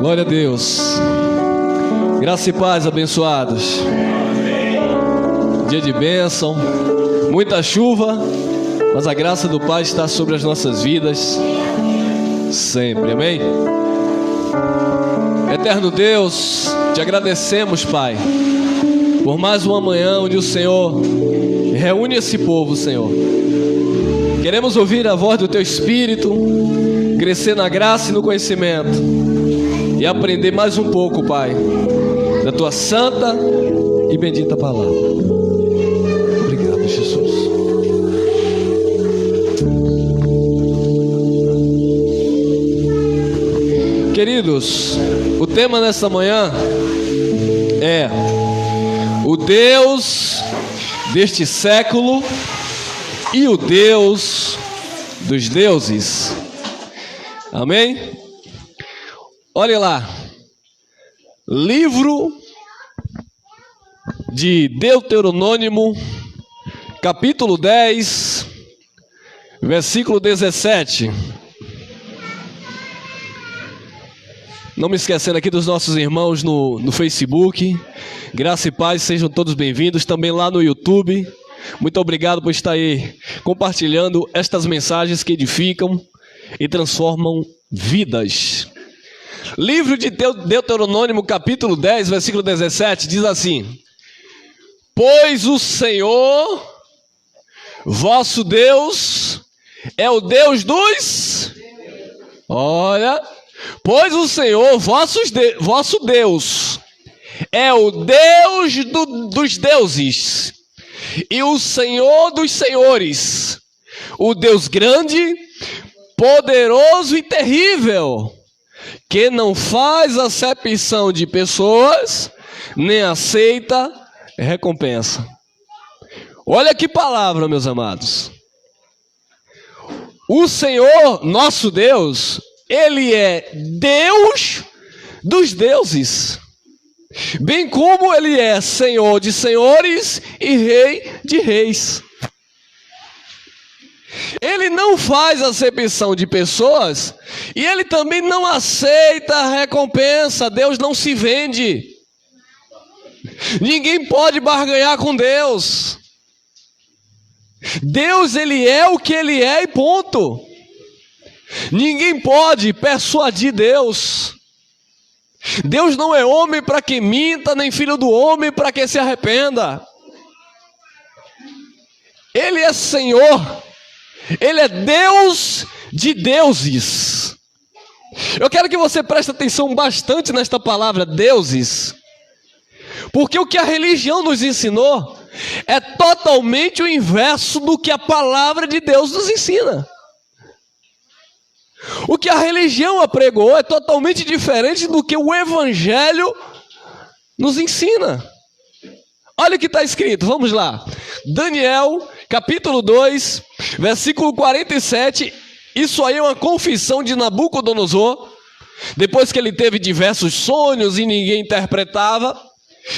Glória a Deus. Graça e paz, abençoados. Dia de bênção, muita chuva, mas a graça do Pai está sobre as nossas vidas sempre, amém? Eterno Deus, te agradecemos, Pai, por mais uma manhã onde o Senhor reúne esse povo, Senhor. Queremos ouvir a voz do Teu Espírito, crescer na graça e no conhecimento e aprender mais um pouco, Pai, da Tua santa e bendita palavra. Obrigado, Jesus. Queridos, o tema nesta manhã é o Deus deste século e o Deus dos deuses. Amém? Olhe lá, livro de Deuteronômio, capítulo 10, versículo 17. Não me esquecendo aqui dos nossos irmãos no Facebook. Graça e paz, sejam todos bem-vindos. Também lá no YouTube. Muito obrigado por estar aí compartilhando estas mensagens que edificam e transformam vidas. Livro de Deuteronômio, capítulo 10, versículo 17, diz assim: pois o Senhor, vosso Deus, é o Deus dos... Olha... Pois o Senhor, vosso Deus, é o Deus dos deuses e o Senhor dos senhores, o Deus grande, poderoso e terrível, que não faz acepção de pessoas, nem aceita recompensa. Olha que palavra, meus amados. O Senhor, nosso Deus, Ele é Deus dos deuses, bem como Ele é Senhor de senhores e Rei de reis. Ele não faz acepção de pessoas e Ele também não aceita a recompensa. Deus não se vende. Ninguém pode barganhar com Deus. Deus, Ele é o que Ele é e ponto. Ninguém pode persuadir Deus. Deus não é homem para que minta, nem filho do homem para que se arrependa. Ele é Senhor. Ele é Deus de deuses. Eu quero que você preste atenção bastante nesta palavra deuses, porque o que a religião nos ensinou é totalmente o inverso do que a palavra de Deus nos ensina. O que a religião apregou é totalmente diferente do que o Evangelho nos ensina. Olha o que está escrito, vamos lá. Daniel, capítulo 2, versículo 47. Isso aí é uma confissão de Nabucodonosor. Depois que ele teve diversos sonhos e ninguém interpretava,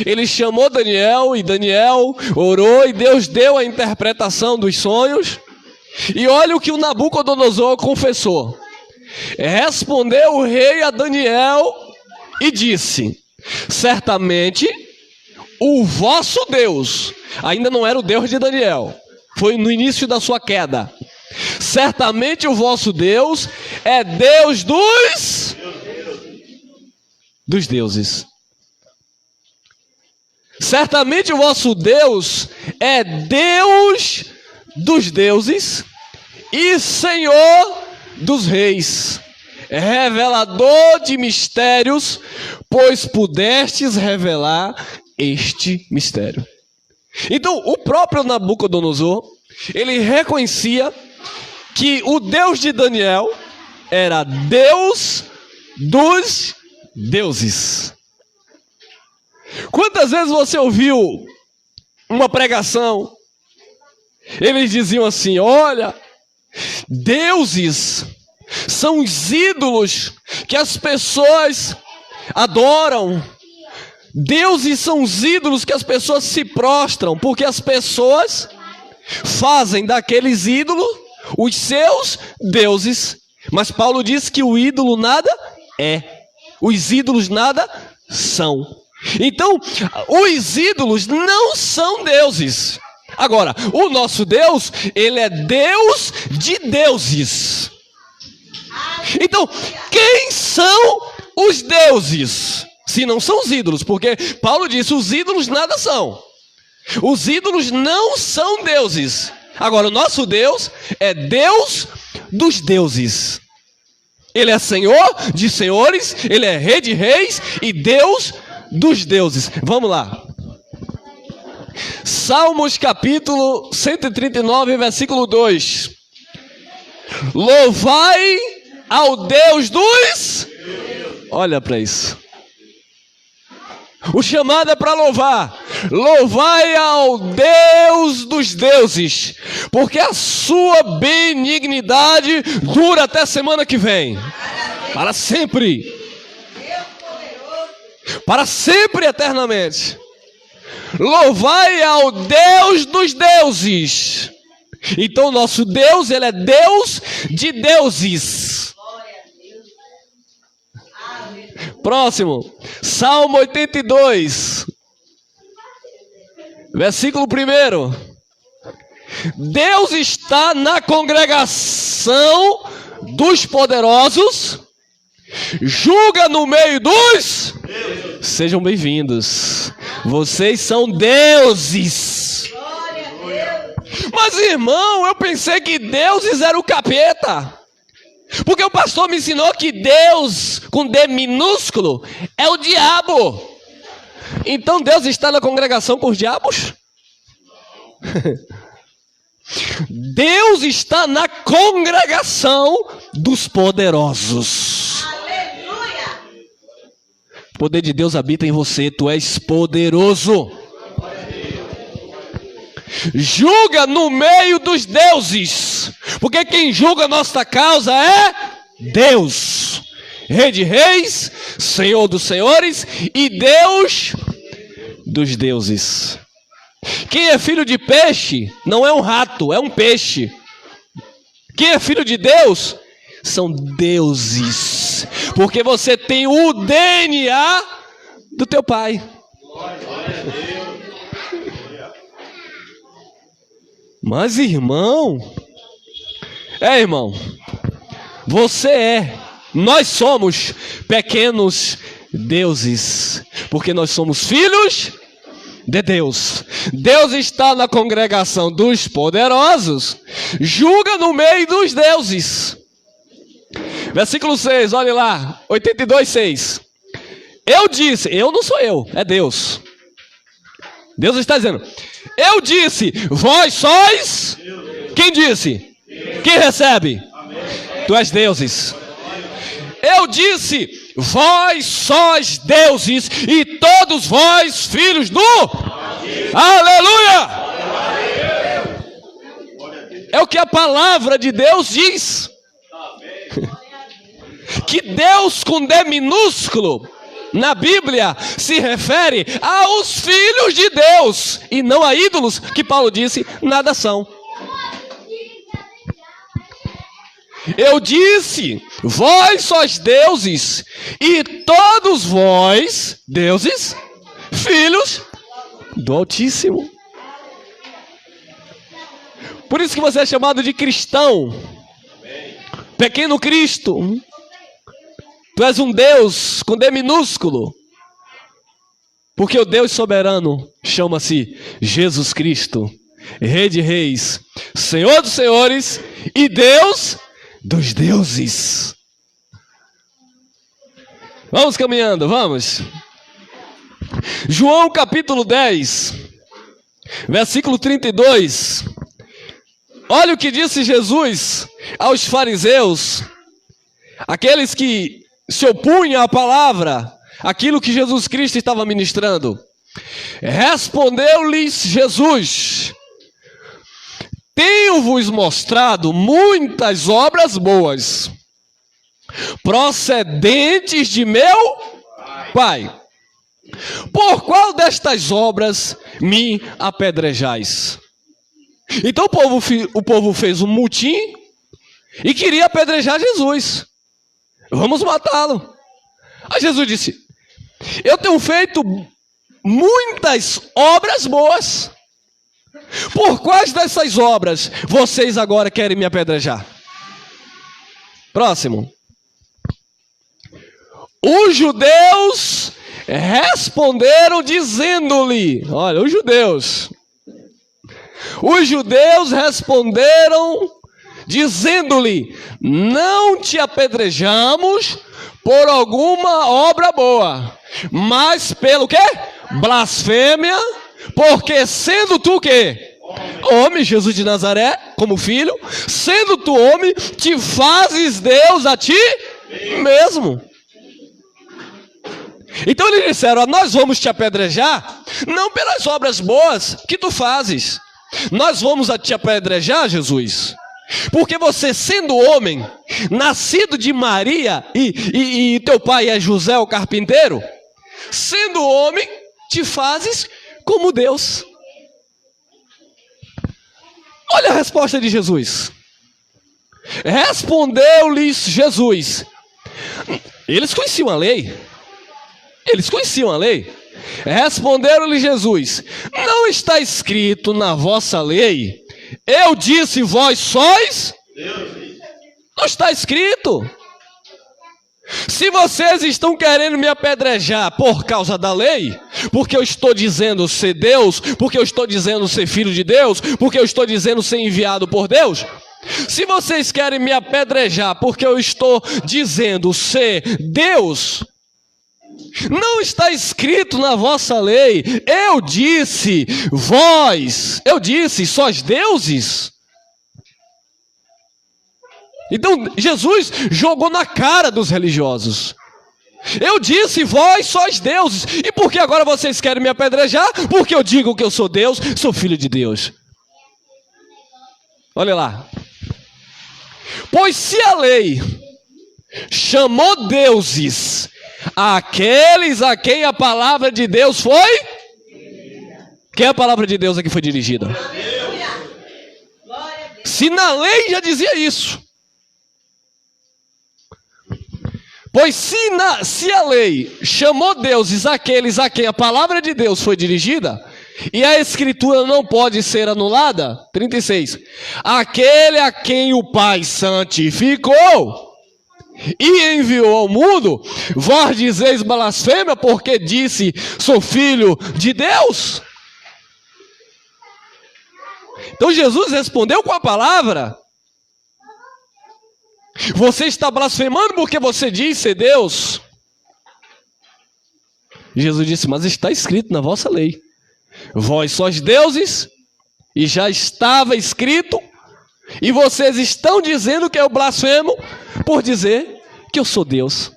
ele chamou Daniel e Daniel orou e Deus deu a interpretação dos sonhos. E olha o que o Nabucodonosor confessou. Respondeu o rei a Daniel e disse: certamente o vosso Deus, ainda não era o Deus de Daniel, foi no início da sua queda. Certamente o vosso Deus é Deus dos deuses. Certamente o vosso Deus é Deus dos deuses e Senhor dos reis, revelador de mistérios, pois pudestes revelar este mistério. Então, o próprio Nabucodonosor, ele reconhecia que o Deus de Daniel era Deus dos deuses. Quantas vezes você ouviu uma pregação, eles diziam assim: olha, deuses são os ídolos que as pessoas adoram. Deuses são os ídolos que as pessoas se prostram, porque as pessoas fazem daqueles ídolos os seus deuses. Mas Paulo diz que o ídolo nada é. os ídolos nada são. Então, os ídolos não são deuses. Agora, o nosso Deus, ele é Deus de deuses. Então, quem são os deuses? Se não são os ídolos, porque Paulo disse, os ídolos nada são. Os ídolos não são deuses. Agora, o nosso Deus é Deus dos deuses. Ele é Senhor de senhores, ele é Rei de reis e Deus dos deuses. Vamos lá. Salmos capítulo 139, versículo 2. Louvai ao Deus dos... Olha para isso. O chamado é para louvar. Louvai ao Deus dos deuses, porque a sua benignidade dura até semana que vem. Para sempre. Para sempre, eternamente. Louvai ao Deus dos deuses. Então nosso Deus, ele é Deus de deuses. Próximo, Salmo 82, versículo 1. Deus está na congregação dos poderosos, julga no meio dos... Sejam bem-vindos. Vocês são deuses. Mas, irmão, eu pensei que deuses era o capeta. Porque o pastor me ensinou que Deus, com D minúsculo, é o diabo. Então Deus está na congregação com os diabos? Deus está na congregação dos poderosos. Aleluia! O poder de Deus habita em você, tu és poderoso. Julga no meio dos deuses, porque quem julga a nossa causa é Deus, Rei de reis, Senhor dos senhores e Deus dos deuses. Quem é filho de peixe não é um rato, é um peixe. Quem é filho de Deus são deuses, porque você tem o DNA do teu pai. Mas irmão, nós somos pequenos deuses, porque nós somos filhos de Deus. Deus está na congregação dos poderosos, julga no meio dos deuses. Versículo 6, olhe lá, 82:6. Eu disse, eu não sou eu, é Deus. Deus está dizendo, eu disse, vós sois... Quem disse? Quem recebe? Tu és deuses. Eu disse, vós sois deuses e todos vós filhos do... Aleluia! É o que a palavra de Deus diz. Que Deus com D minúsculo na Bíblia se refere aos filhos de Deus e não a ídolos, que Paulo disse, nada são. Eu disse, vós sois deuses e todos vós, deuses, filhos do Altíssimo. Por isso que você é chamado de cristão, pequeno Cristo. Tu és um Deus com D minúsculo, porque o Deus soberano chama-se Jesus Cristo, Rei de reis, Senhor dos senhores e Deus dos deuses. Vamos caminhando, vamos. João capítulo 10, versículo 32. Olha o que disse Jesus aos fariseus, aqueles que se opunham à palavra, aquilo que Jesus Cristo estava ministrando. Respondeu-lhes Jesus: tenho-vos mostrado muitas obras boas, procedentes de meu Pai. Por qual destas obras me apedrejais? Então o povo fez um mutim e queria apedrejar Jesus. Vamos matá-lo. Aí Jesus disse: eu tenho feito muitas obras boas. Por quais dessas obras vocês agora querem me apedrejar? Próximo. Os judeus responderam dizendo-lhe, olha, os judeus responderam dizendo-lhe: não te apedrejamos por alguma obra boa, mas pelo quê? Blasfêmia, porque sendo tu o quê? Homem, Jesus de Nazaré, como filho, sendo tu homem, te fazes Deus a ti mesmo. Então eles disseram: nós vamos te apedrejar, não pelas obras boas que tu fazes. Nós vamos te apedrejar, Jesus, porque você, sendo homem, nascido de Maria, e teu pai é José o carpinteiro, sendo homem, te fazes como Deus. Olha a resposta de Jesus. Respondeu-lhes Jesus. Eles conheciam a lei. Responderam-lhe Jesus: não está escrito na vossa lei: eu disse, vós sois? Não está escrito. Se vocês estão querendo me apedrejar por causa da lei, porque eu estou dizendo ser Deus, porque eu estou dizendo ser filho de Deus, porque eu estou dizendo ser enviado por Deus, se vocês querem me apedrejar porque eu estou dizendo ser Deus, não está escrito na vossa lei: eu disse, sois deuses? Então Jesus jogou na cara dos religiosos: eu disse, vós sois deuses. E por que agora vocês querem me apedrejar? Porque eu digo que eu sou Deus, sou filho de Deus. Olha lá. Pois se a lei chamou deuses aqueles a quem a palavra de Deus foi? Quem a palavra de Deus aqui foi dirigida? Se na lei já dizia isso. Pois se a lei chamou deuses aqueles a quem a palavra de Deus foi dirigida, e a escritura não pode ser anulada, 36, aquele a quem o Pai santificou e enviou ao mundo, vós dizeis blasfêmia, porque disse, sou filho de Deus? Então Jesus respondeu com a palavra: você está blasfemando porque você diz ser Deus. Jesus disse: mas está escrito na vossa lei: vós sois deuses, e já estava escrito, e vocês estão dizendo que eu blasfemo por dizer que eu sou Deus.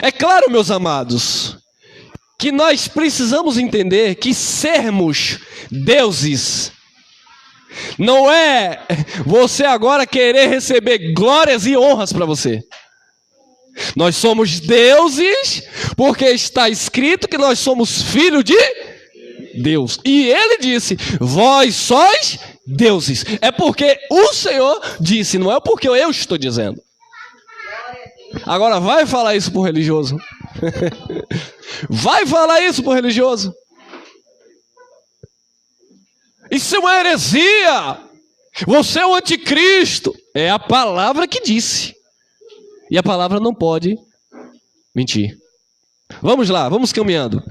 É claro, meus amados, que nós precisamos entender que sermos deuses não é você agora querer receber glórias e honras para você. Nós somos deuses porque está escrito que nós somos filhos de Deus. E ele disse: vós sois deuses. É porque o Senhor disse, não é porque eu estou dizendo. Agora vai falar isso pro religioso. Vai falar isso pro religioso. Isso é uma heresia. Você é o anticristo. É a palavra que disse. E a palavra não pode mentir. Vamos lá, vamos caminhando.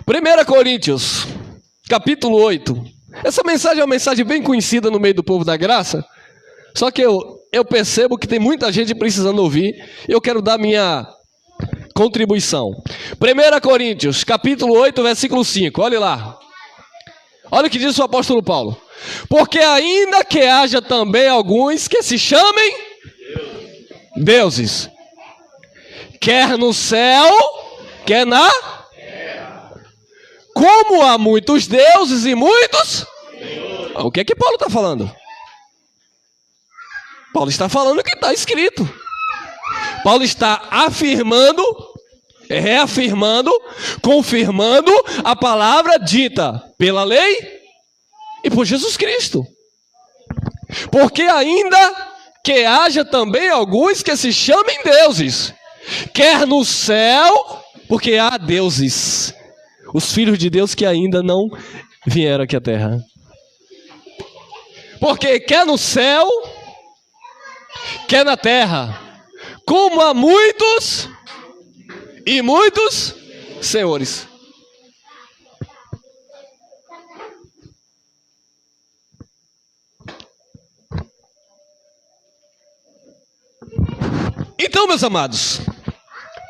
1 Coríntios, capítulo 8. Essa mensagem é uma mensagem bem conhecida no meio do povo da graça. Só que eu percebo que tem muita gente precisando ouvir. E eu quero dar minha contribuição. 1 Coríntios, capítulo 8, versículo 5. Olha lá. Olha o que diz o apóstolo Paulo. Porque ainda que haja também alguns que se chamem deuses, quer no céu, quer na terra. Como há muitos deuses e muitos... O que é que Paulo está falando? Paulo está falando o que está escrito. Paulo está afirmando, reafirmando, confirmando a palavra dita pela lei e por Jesus Cristo. Porque ainda que haja também alguns que se chamem deuses, quer no céu, porque há deuses, os filhos de Deus que ainda não vieram aqui à terra. Porque quer no céu, quer na terra, como há muitos e muitos senhores. Então, meus amados,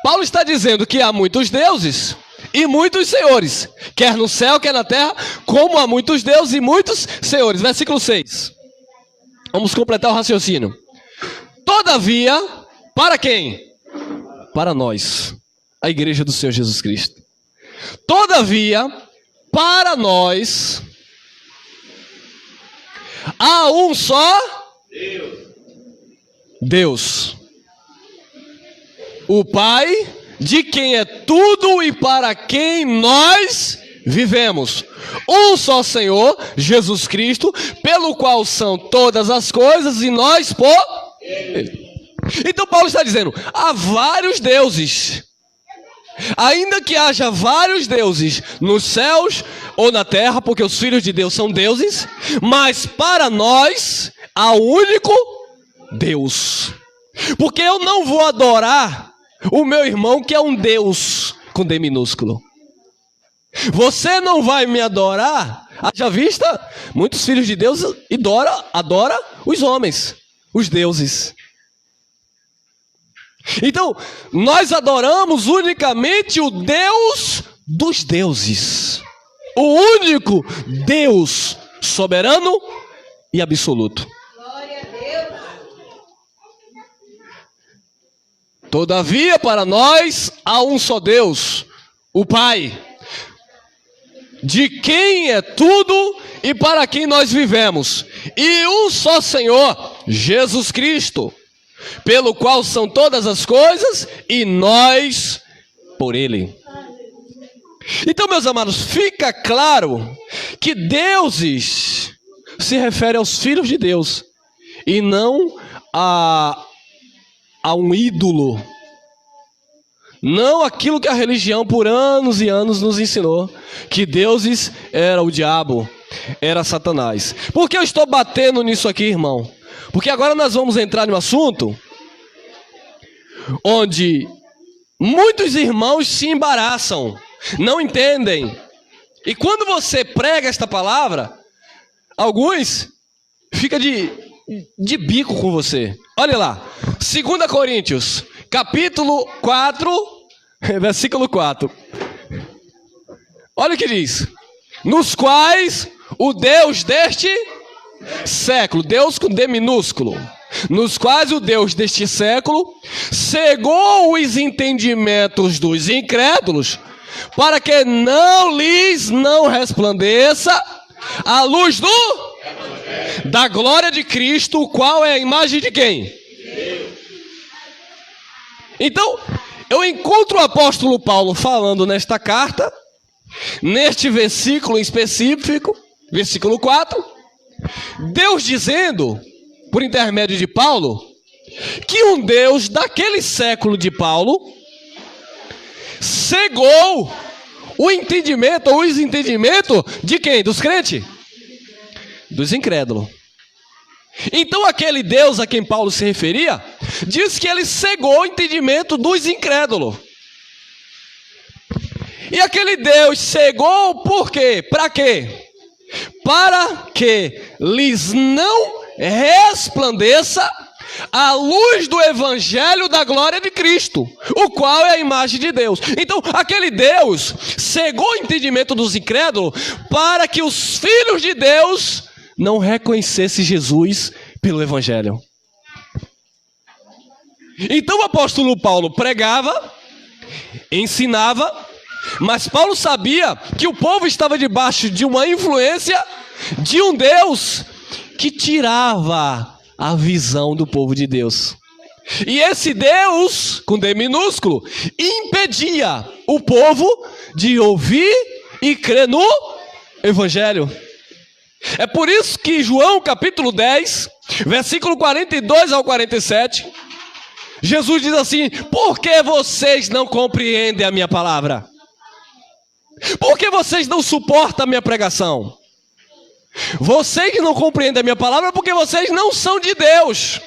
Paulo está dizendo que há muitos deuses e muitos senhores, quer no céu, quer na terra, como há muitos deuses e muitos senhores. Versículo 6. Vamos completar o raciocínio. Todavia, para quem? Para nós, a igreja do Senhor Jesus Cristo. Todavia, para nós, há um só Deus. O Pai, de quem é tudo e para quem nós vivemos. Um só Senhor, Jesus Cristo, pelo qual são todas as coisas e nós por Ele. Então Paulo está dizendo, há vários deuses. Ainda que haja vários deuses nos céus ou na terra, porque os filhos de Deus são deuses, mas para nós há um único Deus. Porque eu não vou adorar o meu irmão que é um Deus com D minúsculo. Você não vai me adorar. Haja vista, muitos filhos de Deus adoram os homens, os deuses. Então, nós adoramos unicamente o Deus dos deuses. O único Deus soberano e absoluto. Glória a Deus. Todavia, para nós, há um só Deus, o Pai, de quem é tudo e para quem nós vivemos, e um só Senhor, Jesus Cristo, pelo qual são todas as coisas e nós por Ele. Então, meus amados, fica claro que deuses se refere aos filhos de Deus e não a um ídolo, não aquilo que a religião por anos e anos nos ensinou, que deuses era o diabo, era Satanás. Por que eu estou batendo nisso aqui, irmão? Porque agora nós vamos entrar num assunto onde muitos irmãos se embaraçam, não entendem, e quando você prega esta palavra, alguns ficam de bico com você. Olha lá, 2 Coríntios, capítulo 4, versículo 4. Olha o que diz: nos quais o Deus deste século, Deus com D minúsculo, nos quais o Deus deste século cegou os entendimentos dos incrédulos, para que não resplandeça a luz da glória de Cristo, o qual é a imagem de quem? Então, eu encontro o apóstolo Paulo falando nesta carta, neste versículo em específico, versículo 4, Deus dizendo, por intermédio de Paulo, que um Deus daquele século de Paulo cegou o entendimento, ou os entendimentos de quem? Dos crentes? Dos incrédulos. Então aquele Deus a quem Paulo se referia, diz que ele cegou o entendimento dos incrédulos. E aquele Deus cegou por quê? Para quê? Para que lhes não resplandeça a luz do evangelho da glória de Cristo, o qual é a imagem de Deus. Então aquele Deus cegou o entendimento dos incrédulos para que os filhos de Deus não reconhecessem Jesus pelo evangelho. Então o apóstolo Paulo pregava, ensinava, mas Paulo sabia que o povo estava debaixo de uma influência de um Deus que tirava a visão do povo de Deus. E esse Deus, com D minúsculo, impedia o povo de ouvir e crer no evangelho. É por isso que João capítulo 10 Versículo 42 ao 47. Jesus diz assim: por que vocês não compreendem a minha palavra? Por que vocês não suportam a minha pregação? Vocês não compreendem a minha palavra porque vocês não são de Deus.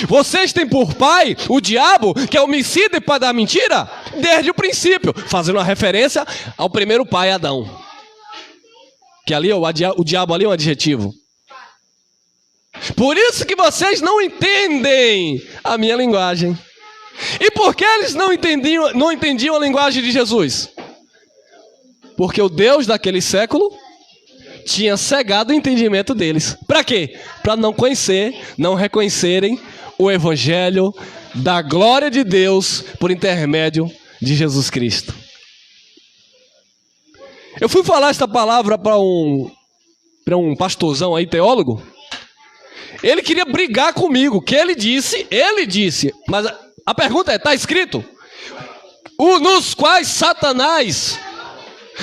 Vocês têm por pai o diabo, que é homicida e pai da mentira, desde o princípio, fazendo uma referência ao primeiro pai, Adão. Que ali o diabo ali é um adjetivo. Por isso que vocês não entendem a minha linguagem. E por que eles não entendiam a linguagem de Jesus? Porque o Deus daquele século tinha cegado o entendimento deles. Para quê? Para não reconhecerem o evangelho da glória de Deus por intermédio de Jesus Cristo. Eu fui falar esta palavra para um pastorzão aí, teólogo. Ele queria brigar comigo, que ele disse, mas a pergunta é, está escrito? Nos quais Satanás,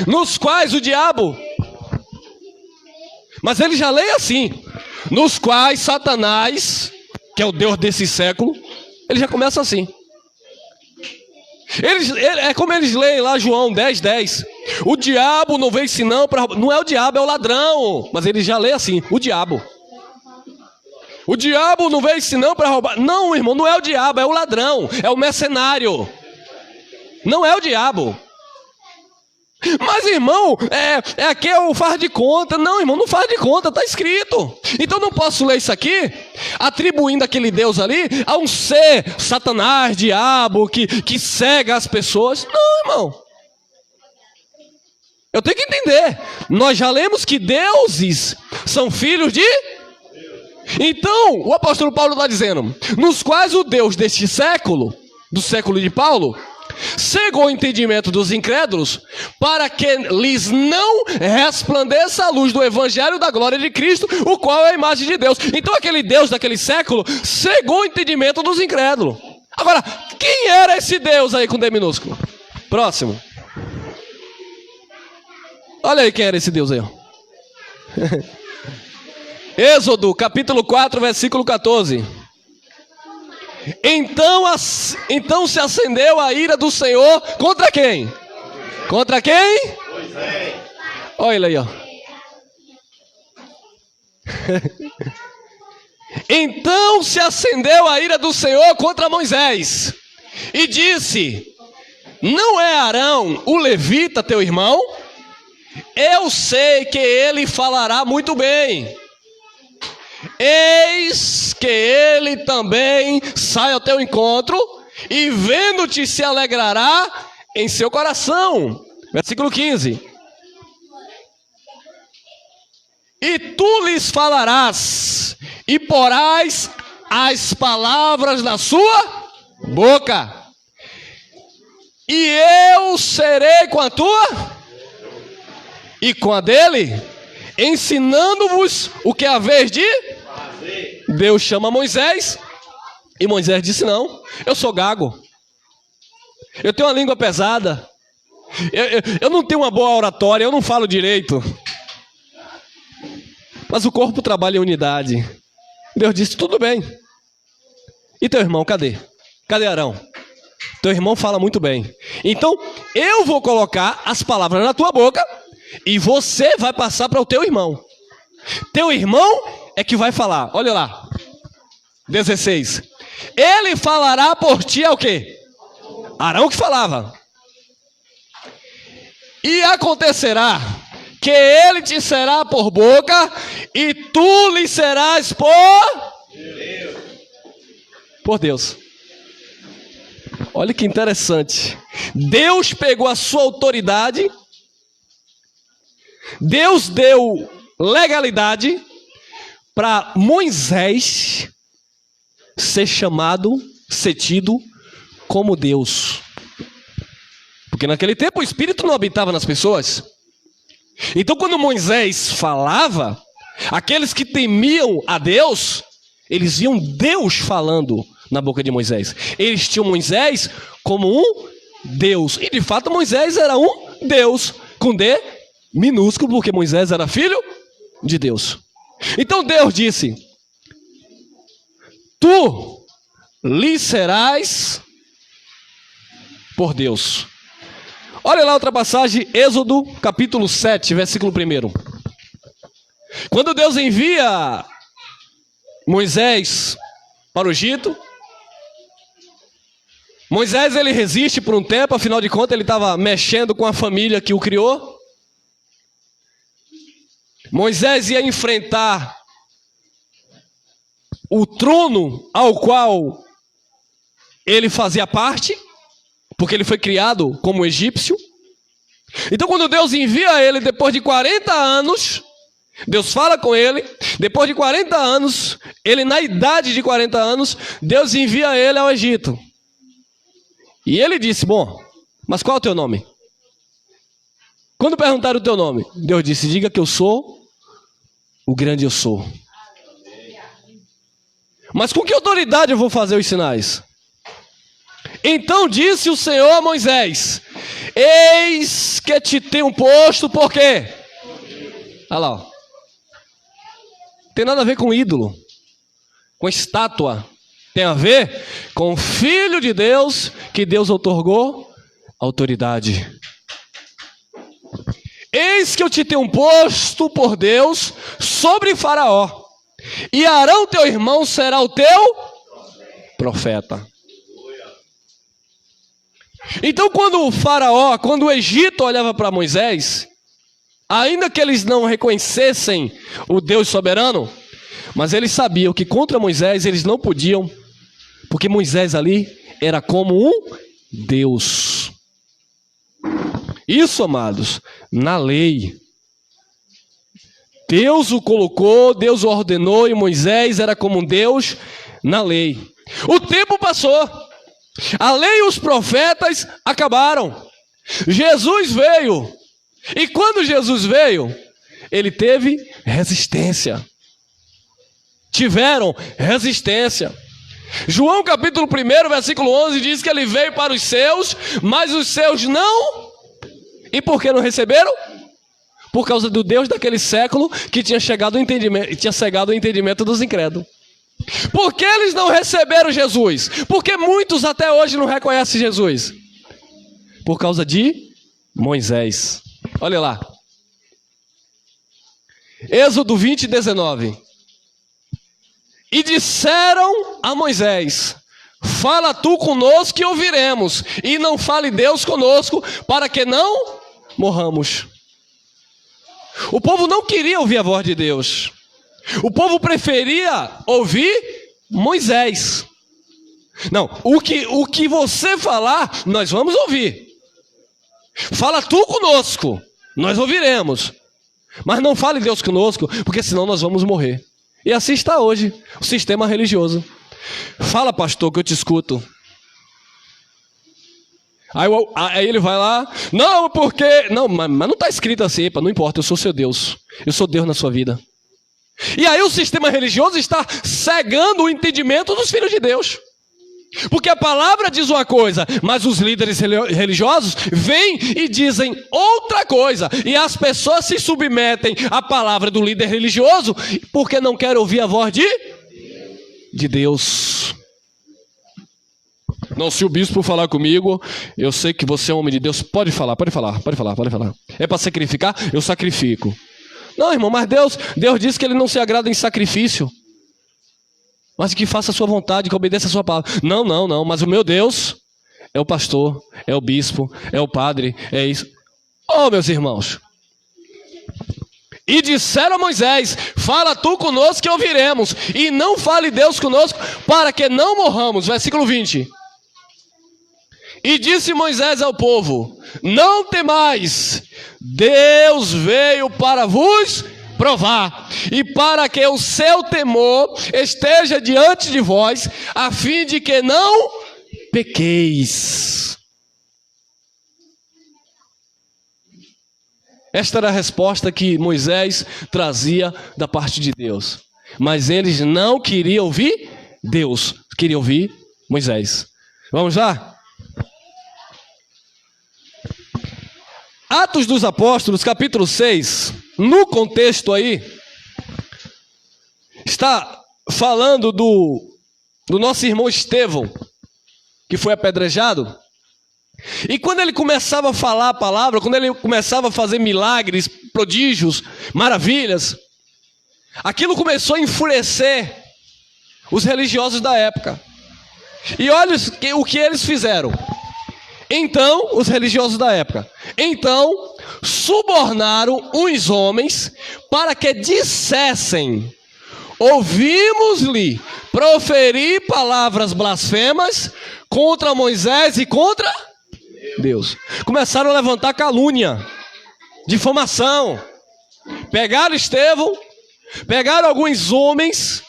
nos quais o diabo, mas ele já lê assim, nos quais Satanás, que é o Deus desse século, ele já começa assim. É como eles leem lá João 10:10. O diabo não veio senão para... Não é o diabo, é o ladrão. Mas ele já lê assim, o diabo. O diabo não veio senão para roubar. Não, irmão, não é o diabo, é o ladrão, é o mercenário. Não é o diabo. Mas, irmão, aqui é o faz de conta. Não, irmão, não faz de conta, está escrito. Então não posso ler isso aqui atribuindo aquele Deus ali a um ser, Satanás, diabo, que cega as pessoas. Não, irmão. Eu tenho que entender. Nós já lemos que deuses são filhos de... Então, o apóstolo Paulo está dizendo, nos quais o Deus deste século, do século de Paulo, cegou o entendimento dos incrédulos, para que lhes não resplandeça a luz do evangelho da glória de Cristo, o qual é a imagem de Deus. Então aquele Deus daquele século cegou o entendimento dos incrédulos. Agora, quem era esse Deus aí com D minúsculo? Próximo. Olha aí quem era esse Deus aí, ó. Êxodo, capítulo 4, versículo 14. Então se acendeu a ira do Senhor contra quem? Contra quem? Moisés. Olha ele aí, ó. Então se acendeu a ira do Senhor contra Moisés e disse: não é Arão, o levita, teu irmão? Eu sei que ele falará muito bem. Eis que ele também sai ao teu encontro e vendo-te se alegrará em seu coração. Versículo 15. E tu lhes falarás e porás as palavras na sua boca. E eu serei com a tua e com a dele, ensinando-vos o que haveis de fazer. Deus chama Moisés, e Moisés disse: não, eu sou gago, eu tenho uma língua pesada, eu não tenho uma boa oratória, eu não falo direito. Mas o corpo trabalha em unidade. Deus disse: tudo bem. E teu irmão, cadê? Cadê Arão? Teu irmão fala muito bem. Então eu vou colocar as palavras na tua boca e você vai passar para o teu irmão. Teu irmão é que vai falar. Olha lá, 16. Ele falará por ti é o quê? Arão que falava. E acontecerá que ele te será por boca e tu lhe serás por Deus. Olha que interessante. Deus pegou a sua autoridade, Deus deu legalidade para Moisés ser chamado, ser tido como Deus. Porque naquele tempo o Espírito não habitava nas pessoas. Então quando Moisés falava, aqueles que temiam a Deus, eles viam Deus falando na boca de Moisés. Eles tinham Moisés como um Deus. E de fato Moisés era um Deus, com D minúsculo, porque Moisés era filho de Deus. Então Deus disse: tu lhe serás por Deus. Olha lá outra passagem, Êxodo capítulo 7, versículo 1. Quando Deus envia Moisés para o Egito, Moisés ele resiste por um tempo, afinal de contas ele estava mexendo com a família que o criou. Moisés ia enfrentar o trono ao qual ele fazia parte, porque ele foi criado como egípcio. Então quando Deus envia ele depois de 40 anos, Deus fala com ele, depois de 40 anos, ele na idade de 40 anos, Deus envia ele ao Egito. E ele disse: bom, mas qual é o teu nome? Quando perguntaram o teu nome, Deus disse: diga que eu sou o grande eu sou. Mas com que autoridade eu vou fazer os sinais? Então disse o Senhor a Moisés: eis que te tenho posto, por quê? Olha lá, ó. Tem nada a ver com ídolo, com estátua. Tem a ver com o Filho de Deus, que Deus outorgou autoridade. Eis que eu te tenho posto por Deus sobre Faraó, e Arão teu irmão será o teu profeta. Então quando o Faraó, quando o Egito olhava para Moisés, ainda que eles não reconhecessem o Deus soberano, mas eles sabiam que contra Moisés eles não podiam, porque Moisés ali era como um Deus. Isso, amados, na lei. Deus o colocou, Deus o ordenou, e Moisés era como um Deus na lei. O tempo passou, a lei e os profetas acabaram. Jesus veio, e quando Jesus veio, ele teve resistência. Tiveram resistência. João capítulo 1, versículo 11 diz que ele veio para os seus, mas os seus não. E por que não receberam? Por causa do Deus daquele século que tinha chegado ao entendimento, tinha cegado o entendimento dos incrédulos. Por que eles não receberam Jesus? Porque muitos até hoje não reconhecem Jesus. Por causa de Moisés. Olha lá. Êxodo 20, 19. E disseram a Moisés: fala tu conosco e ouviremos, e não fale Deus conosco, para que não morramos. O povo não queria ouvir a voz de Deus. O povo preferia ouvir Moisés. Não, o que você falar, nós vamos ouvir. Fala tu conosco, nós ouviremos. Mas não fale Deus conosco, porque senão nós vamos morrer. E assim está hoje o sistema religioso. Fala, pastor, que eu te escuto. Aí ele vai lá: não, porque... Não, mas não está escrito assim. Epa, não importa, eu sou seu Deus. Eu sou Deus na sua vida. E aí o sistema religioso está cegando o entendimento dos filhos de Deus. Porque a palavra diz uma coisa, mas os líderes religiosos vêm e dizem outra coisa. E as pessoas se submetem à palavra do líder religioso porque não querem ouvir a voz de Deus. Não, se o bispo falar comigo, eu sei que você é um homem de Deus. Pode falar. É para sacrificar? Eu sacrifico. Não, irmão, mas Deus disse que ele não se agrada em sacrifício, mas que faça a sua vontade, que obedeça a sua palavra. Não, mas o meu Deus é o pastor, é o bispo, é o padre, é isso. Oh, meus irmãos. E disseram a Moisés: fala tu conosco que ouviremos, e não fale Deus conosco, para que não morramos. Versículo 20. E disse Moisés ao povo: não temais, Deus veio para vos provar, e para que o seu temor esteja diante de vós, a fim de que não pequeis. Esta era a resposta que Moisés trazia da parte de Deus. Mas eles não queriam ouvir Deus, queriam ouvir Moisés. Vamos lá? Atos dos Apóstolos, capítulo 6, no contexto aí, está falando do nosso irmão Estevão, que foi apedrejado. E quando ele começava a falar a palavra, quando ele começava a fazer milagres, prodígios, maravilhas, aquilo começou a enfurecer os religiosos da época. E olha o que eles fizeram. Então, os religiosos da época, então, subornaram uns homens para que dissessem: ouvimos-lhe proferir palavras blasfemas contra Moisés e contra Deus. Começaram a levantar calúnia, difamação. Pegaram Estevão, pegaram alguns homens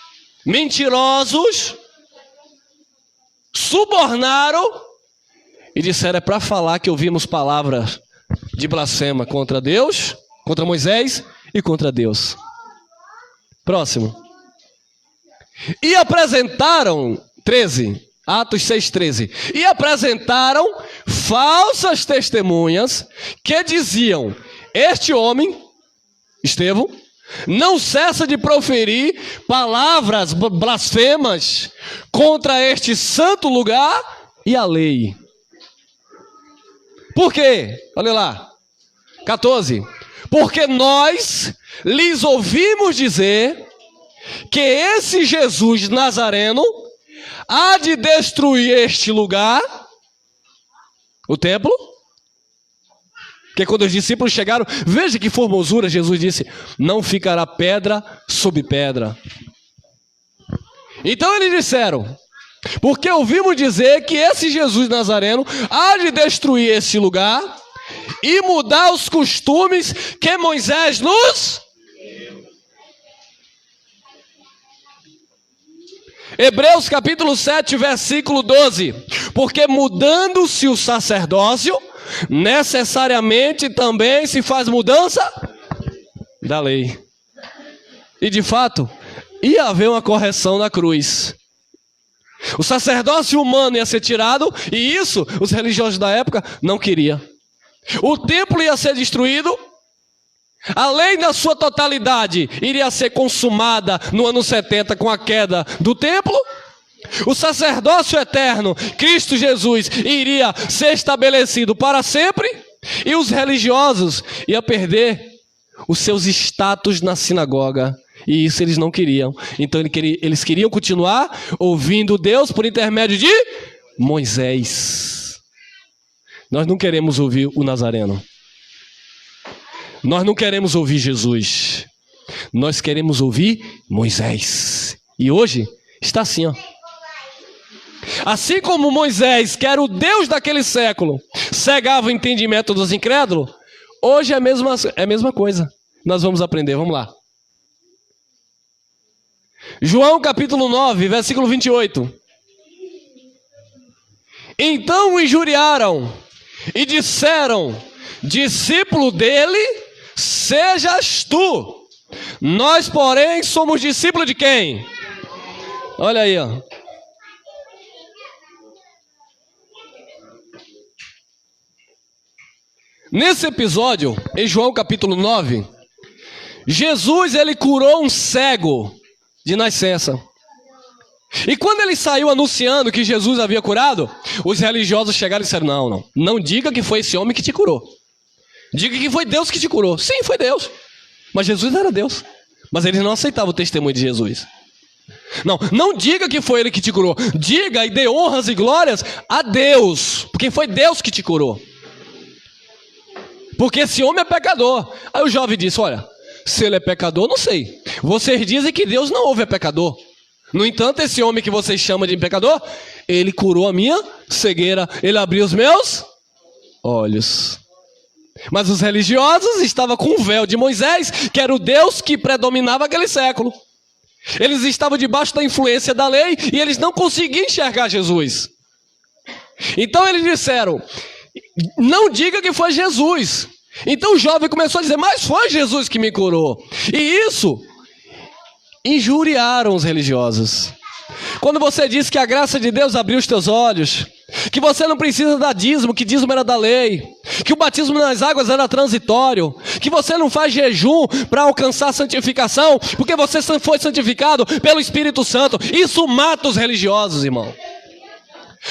mentirosos, subornaram e disseram: é para falar que ouvimos palavras de blasfema contra Deus, contra Moisés e contra Deus. Próximo. E apresentaram, 13, Atos 6,13. E apresentaram falsas testemunhas que diziam: este homem, Estevão, não cessa de proferir palavras blasfemas contra este santo lugar e a lei. Por quê? Olha lá, 14. Porque nós lhes ouvimos dizer que esse Jesus Nazareno há de destruir este lugar, o templo. Porque quando os discípulos chegaram, veja que formosura, Jesus disse: não ficará pedra sobre pedra. Então eles disseram: porque ouvimos dizer que esse Jesus Nazareno há de destruir esse lugar e mudar os costumes que Moisés nos... Hebreus capítulo 7, versículo 12. Porque mudando-se o sacerdócio, necessariamente também se faz mudança da lei. E de fato, ia haver uma correção na cruz. O sacerdócio humano ia ser tirado, e isso os religiosos da época não queriam. O templo ia ser destruído, a lei na sua totalidade iria ser consumada no ano 70 com a queda do templo. O sacerdócio eterno, Cristo Jesus, iria ser estabelecido para sempre, e os religiosos iam perder os seus status na sinagoga. E isso eles não queriam. Então eles queriam continuar ouvindo Deus por intermédio de Moisés. Nós não queremos ouvir o Nazareno. Nós não queremos ouvir Jesus. Nós queremos ouvir Moisés. E hoje está assim, ó. Assim como Moisés, que era o Deus daquele século, cegava o entendimento dos incrédulos, hoje é a mesma coisa. Nós vamos aprender, vamos lá. João capítulo 9, versículo 28. Então o injuriaram e disseram: discípulo dele sejas tu. Nós, porém, somos discípulos de quem? Olha aí, ó. Nesse episódio, em João capítulo 9, Jesus, ele curou um cego de nascença. E quando ele saiu anunciando que Jesus havia curado, os religiosos chegaram e disseram: não diga que foi esse homem que te curou. Diga que foi Deus que te curou. Sim, foi Deus. Mas Jesus era Deus. Mas eles não aceitavam o testemunho de Jesus. Não diga que foi ele que te curou. Diga e dê honras e glórias a Deus, porque foi Deus que te curou. Porque esse homem é pecador. Aí o jovem disse: olha, se ele é pecador, não sei. Vocês dizem que Deus não ouve pecador. No entanto, esse homem que vocês chamam de pecador, ele curou a minha cegueira. Ele abriu os meus olhos. Mas os religiosos estavam com o véu de Moisés, que era o Deus que predominava aquele século. Eles estavam debaixo da influência da lei e eles não conseguiam enxergar Jesus. Então eles disseram: não diga que foi Jesus. Então o jovem começou a dizer: mas foi Jesus que me curou. E isso injuriaram os religiosos. Quando você diz que a graça de Deus abriu os teus olhos, Que você não precisa dar dízimo, que dízimo era da lei. Que o batismo nas águas era transitório. Que você não faz jejum para alcançar a santificação, porque você foi santificado pelo Espírito Santo. Isso mata os religiosos, irmão.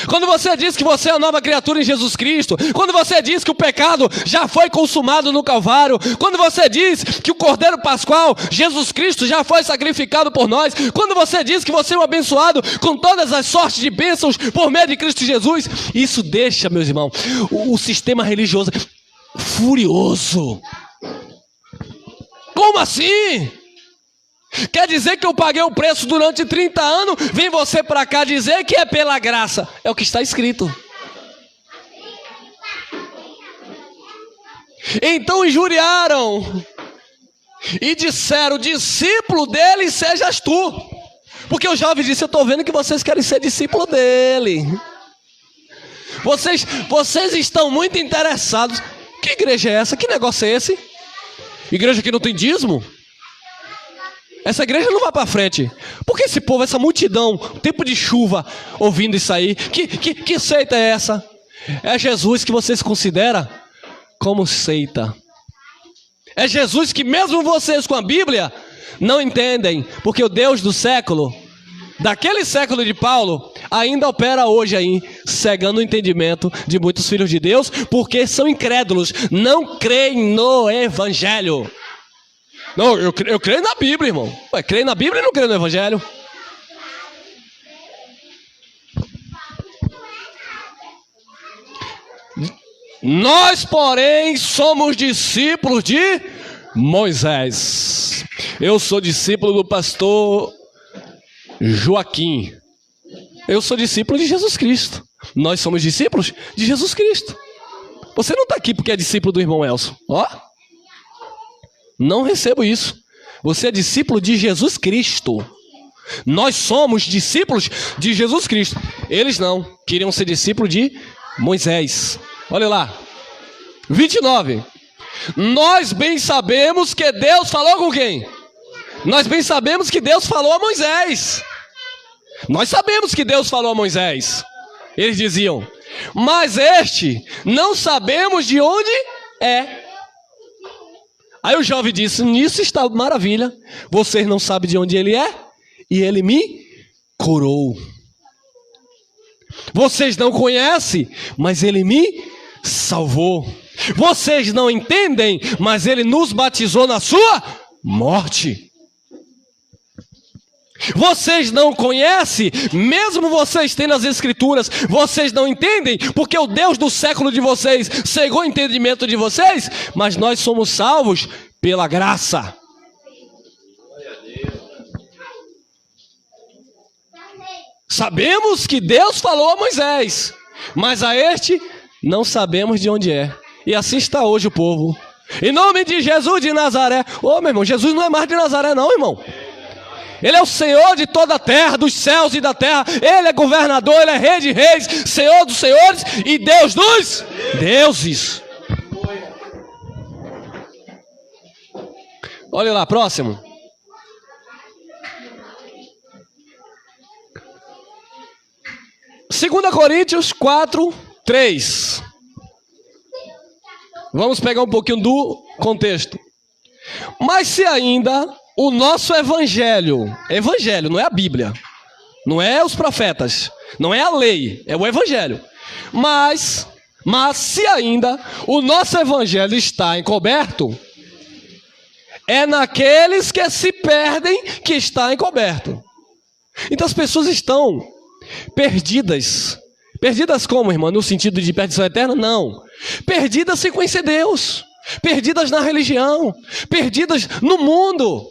Quando você diz que você é a nova criatura em Jesus Cristo, quando você diz que o pecado já foi consumado no Calvário, quando você diz que o Cordeiro Pascual, Jesus Cristo, já foi sacrificado por nós, quando você diz que você é um abençoado com todas as sortes de bênçãos por meio de Cristo Jesus, isso deixa, meus irmãos, o sistema religioso furioso. Como assim? Quer dizer que eu paguei o preço durante 30 anos, vem você para cá dizer que é pela graça. É o que está escrito. Então injuriaram e disseram: discípulo dele sejas tu. Porque o jovem disse: eu estou vendo que vocês querem ser discípulo dele. Vocês estão muito interessados. Que igreja é essa? Que negócio é esse? Igreja que não tem dízimo? Essa igreja não vai para frente. Porque esse povo, essa multidão, tempo de chuva, ouvindo isso aí. Que seita é essa? É Jesus que vocês consideram como seita. É Jesus que mesmo vocês com a Bíblia não entendem. Porque o Deus do século, daquele século de Paulo, ainda opera hoje aí, cegando o entendimento de muitos filhos de Deus, porque são incrédulos, não creem no Evangelho. Não, eu creio na Bíblia, irmão. Ué, creio na Bíblia e não creio no Evangelho. Nós, porém, somos discípulos de Moisés. Eu sou discípulo do pastor Joaquim. Eu sou discípulo de Jesus Cristo. Nós somos discípulos de Jesus Cristo. Você não está aqui porque é discípulo do irmão Elson. Ó. Não recebo isso. Você é discípulo de Jesus Cristo. Nós somos discípulos de Jesus Cristo. Eles não. Queriam ser discípulos de Moisés. Olha lá. 29. Nós bem sabemos que Deus falou com quem? Nós bem sabemos que Deus falou a Moisés. Nós sabemos que Deus falou a Moisés. Eles diziam: mas este não sabemos de onde é. Aí o jovem disse: nisso está maravilha. Vocês não sabem de onde ele é, e ele me curou. Vocês não conhecem, mas ele me salvou. Vocês não entendem, mas ele nos batizou na sua morte. Vocês não conhecem, mesmo vocês tendo as escrituras, vocês não entendem, porque o Deus do século de vocês cegou o entendimento de vocês, mas nós somos salvos pela graça. Sabemos que Deus falou a Moisés, mas a este não sabemos de onde é. E assim está hoje o povo. Em nome de Jesus de Nazaré. Ô, meu irmão, Jesus não é mais de Nazaré não, irmão. Ele é o Senhor de toda a terra, dos céus e da terra. Ele é governador, ele é rei de reis, Senhor dos senhores e Deus dos deuses. Olha lá, próximo. Segunda Coríntios 4, 3. Vamos pegar um pouquinho do contexto. Mas se ainda o nosso evangelho, não é a Bíblia, não é os profetas, não é a lei, é o evangelho. Mas se ainda o nosso evangelho está encoberto, é naqueles que se perdem que está encoberto. Então as pessoas estão perdidas. Perdidas como, irmão? No sentido de perdição eterna? Não. Perdidas sem conhecer Deus. Perdidas na religião. Perdidas no mundo.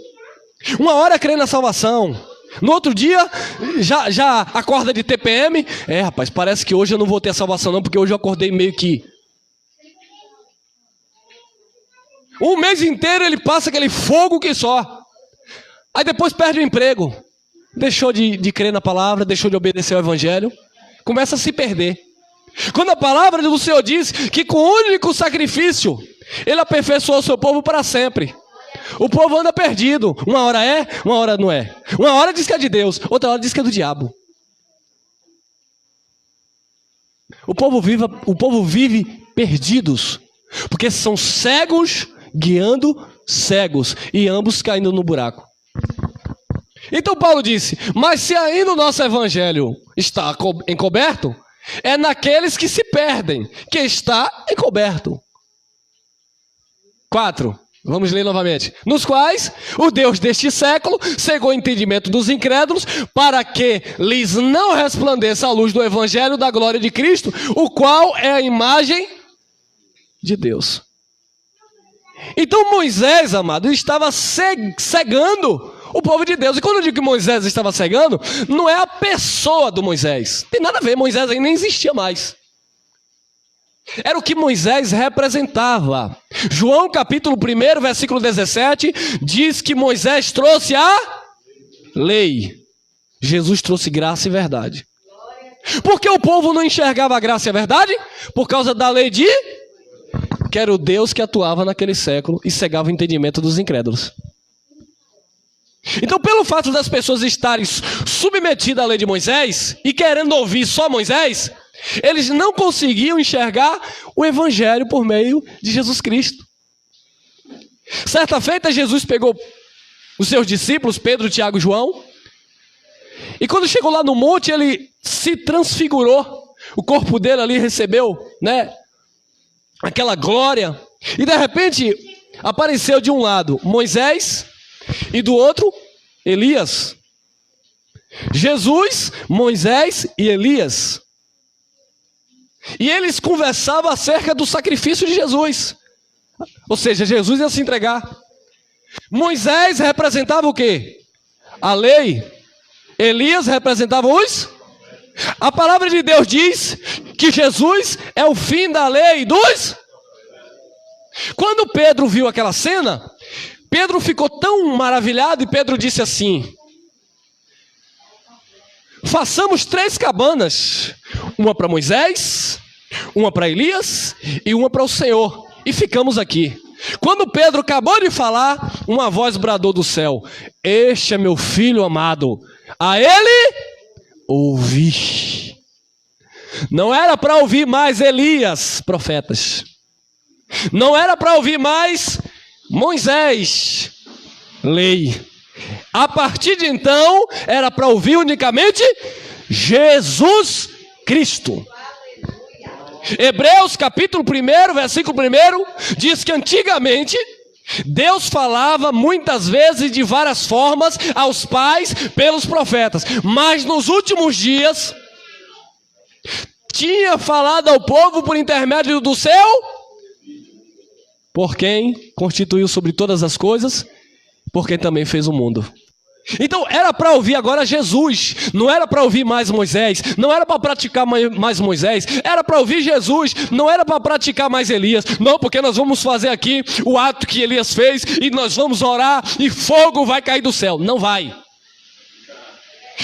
Uma hora crê na salvação. No outro dia, já acorda de TPM. Rapaz, parece que hoje eu não vou ter a salvação não, porque hoje eu acordei meio que... Um mês inteiro ele passa aquele fogo que só. Aí depois perde o emprego. Deixou de crer na palavra, deixou de obedecer ao evangelho. Começa a se perder. Quando a palavra do Senhor diz que com o único sacrifício Ele aperfeiçoou o seu povo para sempre. O povo anda perdido. Uma hora é, uma hora não é. Uma hora diz que é de Deus, outra hora diz que é do diabo. O povo vive perdidos, porque são cegos guiando cegos, e ambos caindo no buraco. Então Paulo disse: mas se ainda o nosso evangelho está encoberto, é naqueles que se perdem, que está encoberto. 4. Vamos ler novamente. Nos quais o Deus deste século cegou o entendimento dos incrédulos, para que lhes não resplandeça a luz do evangelho da glória de Cristo, o qual é a imagem de Deus. Então Moisés, amado, estava cegando o povo de Deus. E quando eu digo que Moisés estava cegando, não é a pessoa do Moisés. Tem nada a ver, Moisés aí nem existia mais. Era o que Moisés representava. João capítulo 1, versículo 17, diz que Moisés trouxe a lei. Jesus trouxe graça e verdade. Por que o povo não enxergava a graça e a verdade? Por causa da lei de... que era o Deus que atuava naquele século e cegava o entendimento dos incrédulos. Então, pelo fato das pessoas estarem submetidas à lei de Moisés e querendo ouvir só Moisés, eles não conseguiam enxergar o evangelho por meio de Jesus Cristo. Certa feita, Jesus pegou os seus discípulos, Pedro, Tiago e João, e quando chegou lá no monte, ele se transfigurou. O corpo dele ali recebeu, aquela glória. E de repente, apareceu de um lado Moisés e do outro Elias. Jesus, Moisés e Elias. E eles conversavam acerca do sacrifício de Jesus. Ou seja, Jesus ia se entregar. Moisés representava o quê? A lei. Elias representava os... A palavra de Deus diz que Jesus é o fim da lei dos... Quando Pedro viu aquela cena, Pedro ficou tão maravilhado e Pedro disse assim: façamos 3 cabanas, uma para Moisés, uma para Elias e uma para o Senhor, e ficamos aqui. Quando Pedro acabou de falar, uma voz bradou do céu: este é meu filho amado, a ele ouvi. Não era para ouvir mais Elias, profetas. Não era para ouvir mais Moisés, lei. A partir de então, era para ouvir unicamente Jesus Cristo. Hebreus capítulo 1, versículo 1, diz que antigamente Deus falava muitas vezes de várias formas aos pais pelos profetas, mas nos últimos dias tinha falado ao povo por intermédio do seu, por quem constituiu sobre todas as coisas, por quem também fez o mundo. Então era para ouvir agora Jesus, não era para ouvir mais Moisés, não era para praticar mais Moisés, era para ouvir Jesus, não era para praticar mais Elias. Não, porque nós vamos fazer aqui o ato que Elias fez e nós vamos orar e fogo vai cair do céu. Não vai.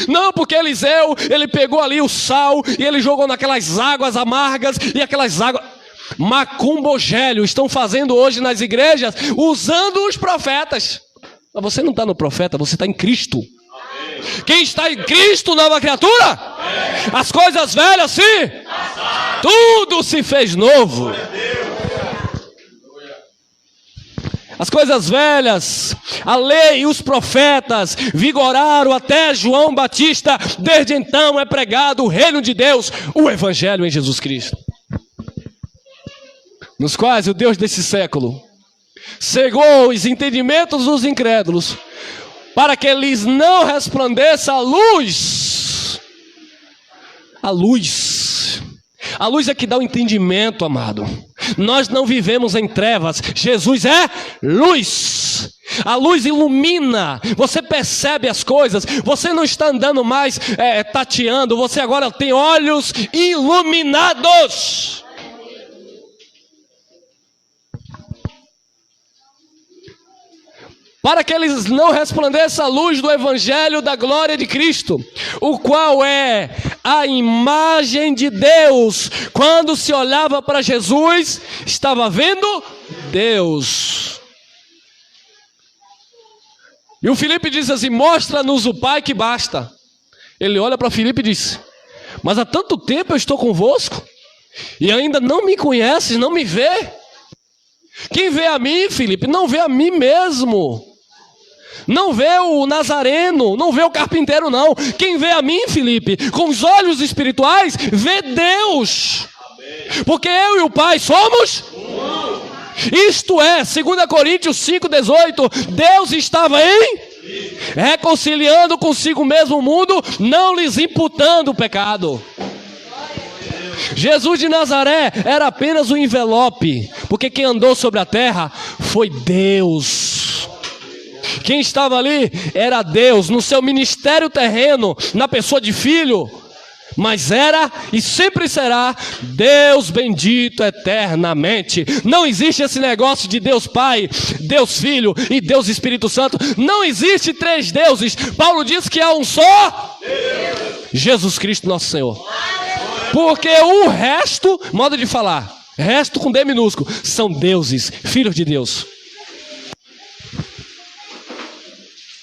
Não, porque Eliseu, ele pegou ali o sal e ele jogou naquelas águas amargas e aquelas águas... Macumbogélio estão fazendo hoje nas igrejas usando os profetas. Mas você não está no profeta, você está em Cristo. Amém. Quem está em Cristo, nova criatura? Amém. As coisas velhas tudo se fez novo. As coisas velhas, a lei e os profetas vigoraram até João Batista. Desde então é pregado o reino de Deus, o evangelho em Jesus Cristo, nos quais o Deus desse século cegou os entendimentos dos incrédulos, para que lhes não resplandeça a luz. A luz é que dá o entendimento, amado. Nós não vivemos em trevas, Jesus é luz. A luz ilumina, você percebe as coisas, você não está andando mais tateando, você agora tem olhos iluminados. Para que eles não resplandeça a luz do evangelho da glória de Cristo, o qual é a imagem de Deus. Quando se olhava para Jesus, estava vendo Deus. E o Filipe diz assim: mostra-nos o Pai que basta. Ele olha para Filipe e diz: mas há tanto tempo eu estou convosco E ainda não me conheces, não me vê? Quem vê a mim, Filipe, não vê a mim mesmo. Não vê o Nazareno, não vê o carpinteiro, não. Quem vê a mim, Filipe, com os olhos espirituais, vê Deus. Porque eu e o Pai somos isto é, 2 Coríntios 5,18, Deus estava reconciliando consigo mesmo o mundo, não lhes imputando o pecado. Jesus de Nazaré era apenas um envelope, porque quem andou sobre a terra foi Deus. Quem estava ali era Deus, no seu ministério terreno, na pessoa de filho, mas era e sempre será Deus bendito eternamente. Não existe esse negócio de Deus Pai, Deus Filho e Deus Espírito Santo. Não existe 3 deuses. Paulo diz que há um só Deus, Jesus Cristo nosso Senhor. Porque o resto, modo de falar, resto com D minúsculo, são deuses, filhos de Deus.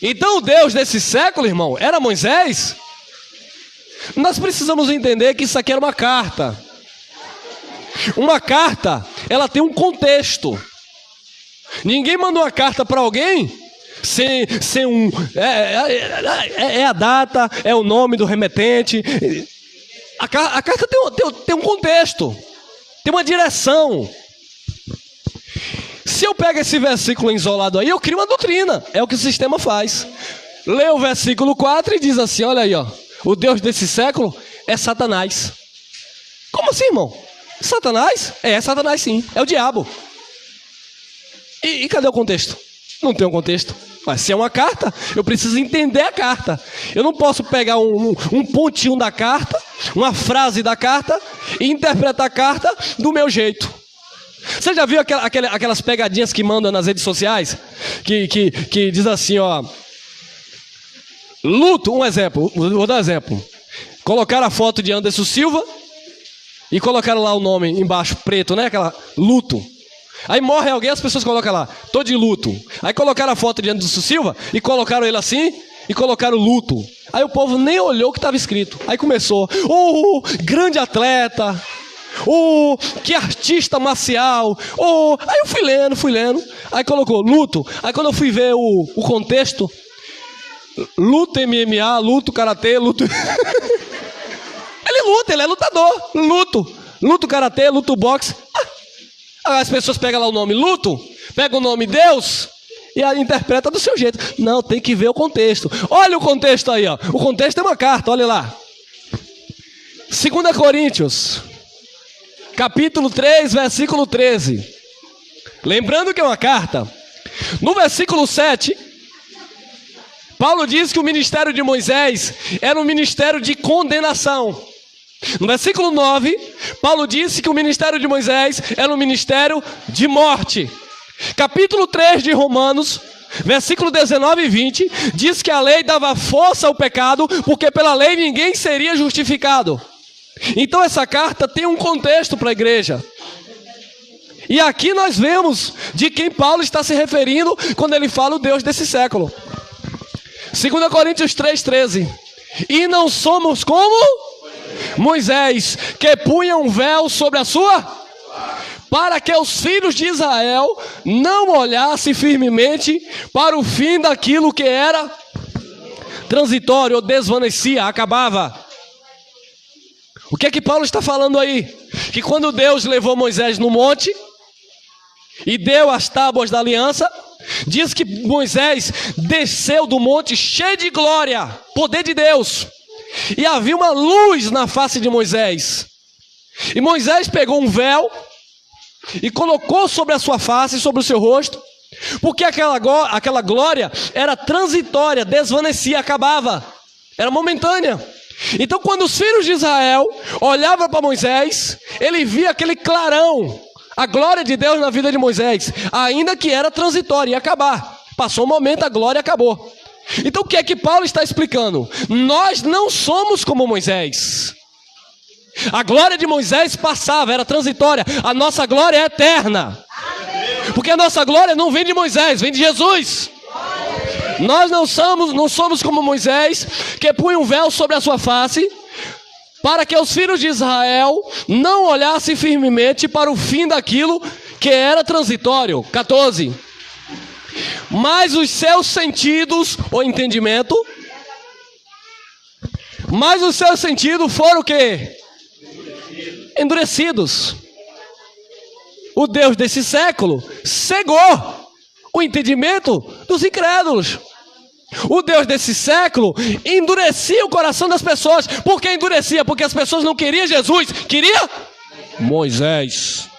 Então o Deus desse século, irmão, era Moisés. Nós precisamos entender que isso aqui era uma carta. Uma carta, ela tem um contexto. Ninguém mandou uma carta para alguém sem um... É a data, é o nome do remetente. A carta tem um contexto, tem uma direção. Se eu pego esse versículo isolado aí, eu crio uma doutrina. É o que o sistema faz. Lê o versículo 4 e diz assim, olha aí, ó. O Deus desse século é Satanás. Como assim, irmão? Satanás? É Satanás sim, é o diabo. E cadê o contexto? Não tem um contexto. Mas se é uma carta, eu preciso entender a carta. Eu não posso pegar um pontinho da carta, uma frase da carta, e interpretar a carta do meu jeito. Você já viu aquelas pegadinhas que mandam nas redes sociais? Que diz assim, ó... Luto, um exemplo, vou dar um exemplo. Colocaram a foto de Anderson Silva e colocaram lá o nome embaixo, preto, né? Aquela luto. Aí morre alguém, as pessoas colocam lá, tô de luto. Aí colocaram a foto de Anderson Silva e colocaram ele assim e colocaram luto. Aí o povo nem olhou o que estava escrito. Aí começou, grande atleta, que artista marcial, Aí eu fui lendo, aí colocou luto. Aí quando eu fui ver o contexto, luto MMA, luto karatê, luto... Ele luta, ele é lutador. Luto karatê, luto boxe. As pessoas pegam lá o nome luto, pegam o nome Deus e interpreta do seu jeito. Não, tem que ver o contexto. Olha o contexto aí, ó. O contexto é uma carta, olha lá. 2 Coríntios, capítulo 3, versículo 13. Lembrando que é uma carta. No versículo 7, Paulo diz que o ministério de Moisés era um ministério de condenação. No versículo 9, Paulo disse que o ministério de Moisés era um ministério de morte. Capítulo 3 de Romanos, versículo 19 e 20, diz que a lei dava força ao pecado, porque pela lei ninguém seria justificado. Então essa carta tem um contexto para a igreja. E aqui nós vemos de quem Paulo está se referindo quando ele fala o Deus desse século. 2 Coríntios 3,13. E não somos como Moisés, que punha um véu sobre a sua, para que os filhos de Israel não olhassem firmemente para o fim daquilo que era transitório, ou desvanecia, acabava. O que é que Paulo está falando aí? Que quando Deus levou Moisés no monte e deu as tábuas da aliança, diz que Moisés desceu do monte cheio de glória, poder de Deus. E havia uma luz na face de Moisés. E Moisés pegou um véu e colocou sobre a sua face, sobre o seu rosto, porque aquela glória era transitória, desvanecia, acabava, era momentânea. Então quando os filhos de Israel olhavam para Moisés, ele via aquele clarão, a glória de Deus na vida de Moisés, ainda que era transitória, ia acabar. Passou um momento, a glória acabou. Então o que é que Paulo está explicando? Nós não somos como Moisés. A glória de Moisés passava, era transitória. A nossa glória é eterna. Porque a nossa glória não vem de Moisés, vem de Jesus. Nós não somos como Moisés, que punha um véu sobre a sua face, para que os filhos de Israel não olhassem firmemente para o fim daquilo que era transitório. 14. Mas os seus sentidos, ou entendimento, mas os seus sentidos foram o quê? Endurecidos. O Deus desse século cegou o entendimento dos incrédulos. O Deus desse século endurecia o coração das pessoas. Por que endurecia? Porque as pessoas não queriam Jesus, queria Moisés.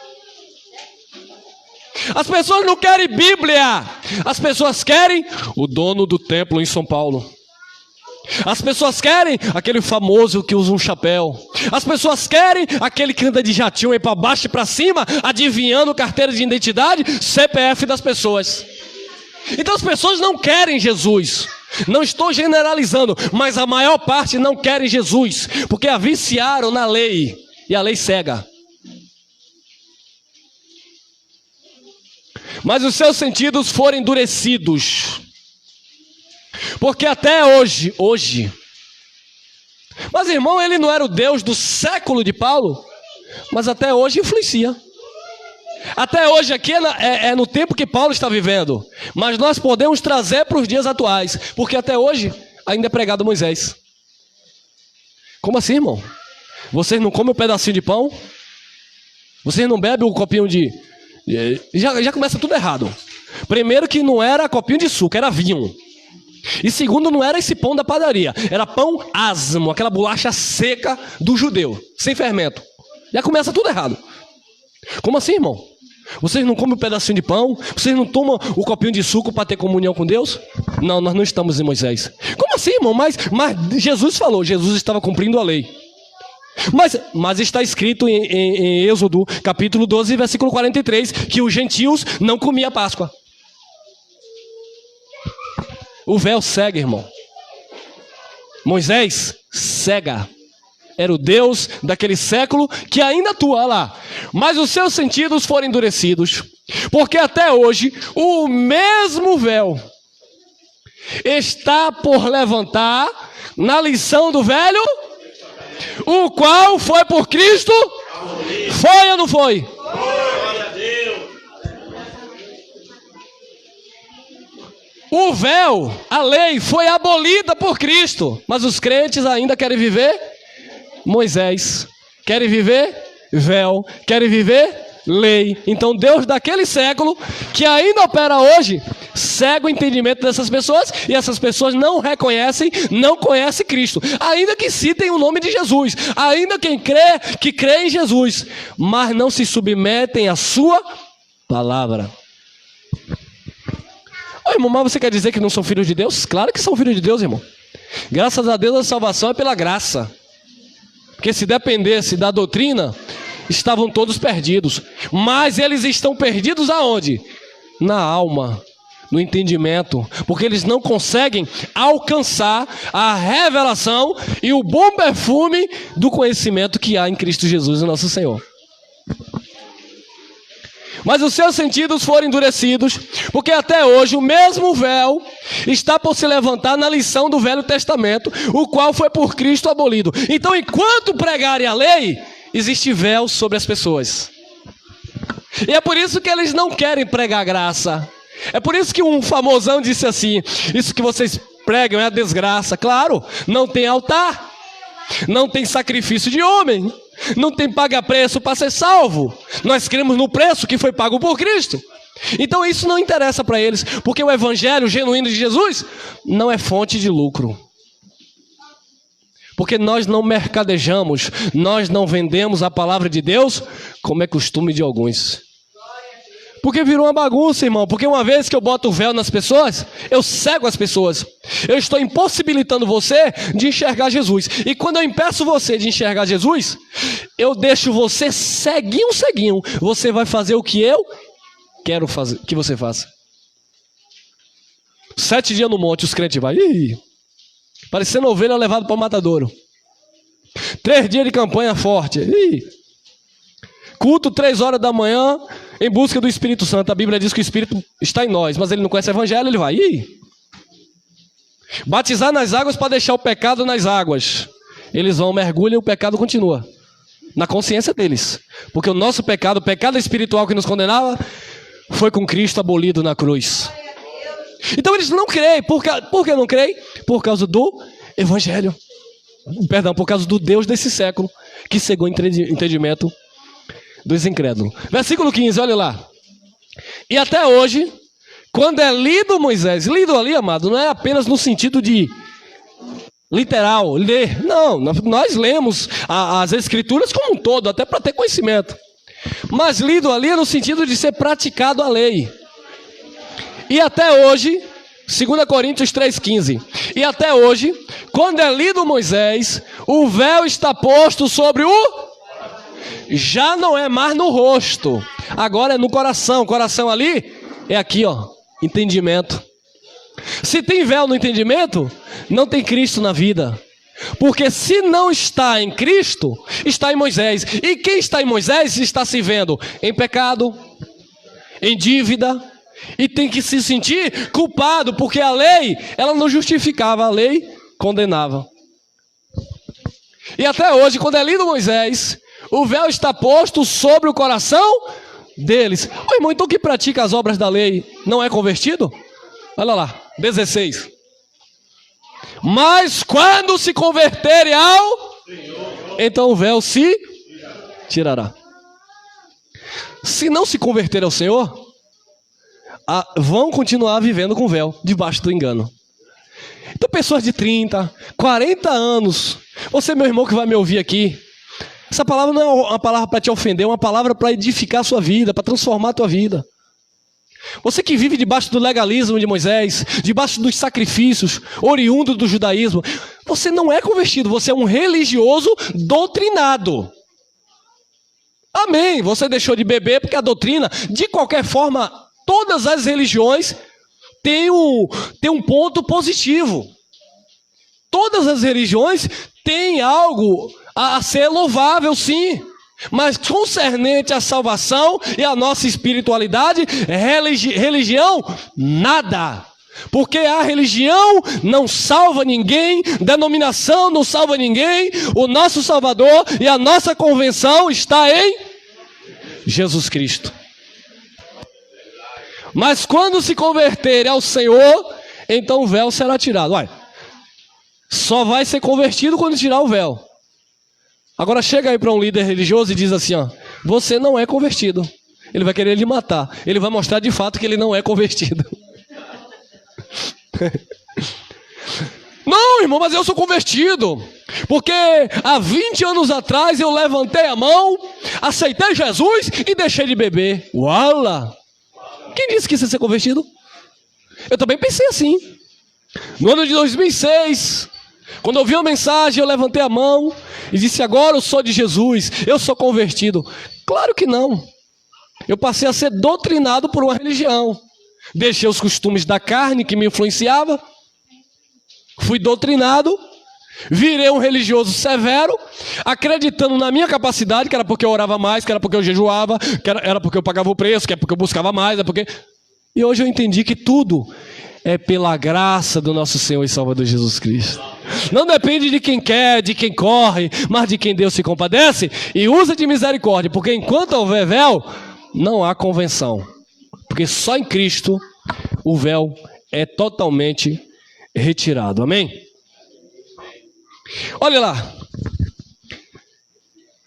As pessoas não querem Bíblia, as pessoas querem o dono do templo em São Paulo. As pessoas querem aquele famoso que usa um chapéu. As pessoas querem aquele que anda de jatinho aí para baixo e para cima, adivinhando carteira de identidade, CPF das pessoas. Então as pessoas não querem Jesus. Não estou generalizando, mas a maior parte não querem Jesus, porque a viciaram na lei, e a lei cega. Mas os seus sentidos foram endurecidos. Porque até hoje, mas irmão, ele não era o Deus do século de Paulo, mas até hoje influencia. Até hoje aqui é no tempo que Paulo está vivendo, mas nós podemos trazer para os dias atuais, porque até hoje ainda é pregado Moisés. Como assim, irmão? Vocês não comem um pedacinho de pão? Vocês não bebem um copinho de... Já começa tudo errado. Primeiro que não era copinho de suco, era vinho. E segundo, não era esse pão da padaria, era pão asmo, aquela bolacha seca do judeu, sem fermento. Já começa tudo errado. Como assim, irmão? Vocês não comem um pedacinho de pão? Vocês não tomam o copinho de suco para ter comunhão com Deus? Não, nós não estamos em Moisés. Como assim, irmão? Mas Jesus falou, Jesus estava cumprindo a lei. Mas está escrito em Êxodo, capítulo 12, versículo 43, que os gentios não comiam a Páscoa. O véu cega, irmão. Moisés cega. Era o Deus daquele século que ainda atua lá. Mas os seus sentidos foram endurecidos. Porque até hoje o mesmo véu está por levantar na lição do velho, o qual foi por Cristo. Foi ou não foi? O véu, a lei, foi abolida por Cristo. Mas os crentes ainda querem viver Moisés. Querem viver véu. Querem viver lei. Então Deus daquele século, que ainda opera hoje, cega o entendimento dessas pessoas. E essas pessoas não reconhecem, não conhecem Cristo. Ainda que citem o nome de Jesus. Ainda que crê em Jesus. Mas não se submetem à sua palavra. Ô, irmão, mas você quer dizer que não são filhos de Deus? Claro que são filhos de Deus, irmão. Graças a Deus a salvação é pela graça. Porque se dependesse da doutrina, estavam todos perdidos. Mas eles estão perdidos aonde? Na alma, no entendimento. Porque eles não conseguem alcançar a revelação e o bom perfume do conhecimento que há em Cristo Jesus, o nosso Senhor. Mas os seus sentidos foram endurecidos, porque até hoje o mesmo véu está por se levantar na lição do Velho Testamento, o qual foi por Cristo abolido. Então, enquanto pregarem a lei, existe véu sobre as pessoas. E é por isso que eles não querem pregar graça. É por isso que um famosão disse assim: isso que vocês pregam é a desgraça. Claro, não tem altar, não tem sacrifício de homem, não tem paga-preço para ser salvo. Nós cremos no preço que foi pago por Cristo. Então isso não interessa para eles, porque o evangelho genuíno de Jesus não é fonte de lucro. Porque nós não mercadejamos, nós não vendemos a palavra de Deus, como é costume de alguns. Porque virou uma bagunça, irmão. Porque uma vez que eu boto o véu nas pessoas, eu cego as pessoas. Eu estou impossibilitando você de enxergar Jesus. E quando eu impeço você de enxergar Jesus, eu deixo você ceguinho. Você vai fazer o que eu quero fazer, que você faça. 7 dias no monte, os crentes vão. Parecendo ovelha levada para o matadouro. 3 dias de campanha forte. Culto 3 horas da manhã, em busca do Espírito Santo. A Bíblia diz que o Espírito está em nós, mas ele não conhece o Evangelho, ele vai. Batizar nas águas para deixar o pecado nas águas. eles vão, mergulham e o pecado continua na consciência deles. Porque o nosso pecado, o pecado espiritual que nos condenava, foi com Cristo abolido na cruz. Então eles não creem. Por que não creem? Por causa do Evangelho. Perdão, por causa do Deus desse século, que cegou o entendimento dos incrédulos. Versículo 15, olha lá. E até hoje, quando é lido Moisés, lido ali, amado, não é apenas no sentido de literal, ler. Não, nós lemos as escrituras como um todo, até para ter conhecimento. Mas lido ali é no sentido de ser praticado a lei. E até hoje, 2 Coríntios 3,15. E até hoje, quando é lido Moisés, o véu está posto sobre o... Já não é mais no rosto, agora é no coração. O coração ali é aqui, ó, entendimento. Se tem véu no entendimento, não tem Cristo na vida. Porque se não está em Cristo, está em Moisés. E quem está em Moisés está se vendo em pecado, em dívida, e tem que se sentir culpado, porque a lei, ela não justificava, a lei condenava. E até hoje, quando é lido Moisés, o véu está posto sobre o coração deles. Ô irmão, então quem pratica as obras da lei não é convertido? Olha lá, 16. Mas quando se converterem ao Senhor, então o véu se tirará. Se não se converter ao Senhor, vão continuar vivendo com véu, debaixo do engano. Então pessoas de 30, 40 anos, você meu irmão que vai me ouvir aqui, essa palavra não é uma palavra para te ofender, é uma palavra para edificar a sua vida, para transformar a tua vida. Você que vive debaixo do legalismo de Moisés, debaixo dos sacrifícios, oriundo do judaísmo, você não é convertido, você é um religioso doutrinado. Amém, você deixou de beber porque a doutrina, de qualquer forma, todas as religiões têm um ponto positivo. Todas as religiões têm algo a ser louvável, sim. Mas concernente à salvação e à nossa espiritualidade, religião, nada. Porque a religião não salva ninguém, denominação não salva ninguém. O nosso Salvador e a nossa convenção está em Jesus Cristo. Mas quando se converter ao Senhor, então o véu será tirado. Olha, só vai ser convertido quando tirar o véu. Agora chega aí para um líder religioso e diz assim, ó, você não é convertido. Ele vai querer lhe matar. Ele vai mostrar de fato que ele não é convertido. Não, irmão, mas eu sou convertido. Porque há 20 anos atrás eu levantei a mão, aceitei Jesus e deixei de beber. Uala! Quem disse que isso ia ser convertido? Eu também pensei assim. No ano de 2006, quando eu vi uma mensagem, eu levantei a mão e disse, agora eu sou de Jesus, eu sou convertido. Claro que não. Eu passei a ser doutrinado por uma religião. Deixei os costumes da carne que me influenciava. Fui doutrinado. Virei um religioso severo, acreditando na minha capacidade, que era porque eu orava mais, que era porque eu jejuava, que era porque eu pagava o preço, que é porque eu buscava mais, é porque... E hoje eu entendi que tudo é pela graça do nosso Senhor e Salvador Jesus Cristo. Não depende de quem quer, de quem corre, mas de quem Deus se compadece e usa de misericórdia, porque enquanto houver véu, não há convenção. Porque só em Cristo o véu é totalmente retirado. Amém? Olha lá,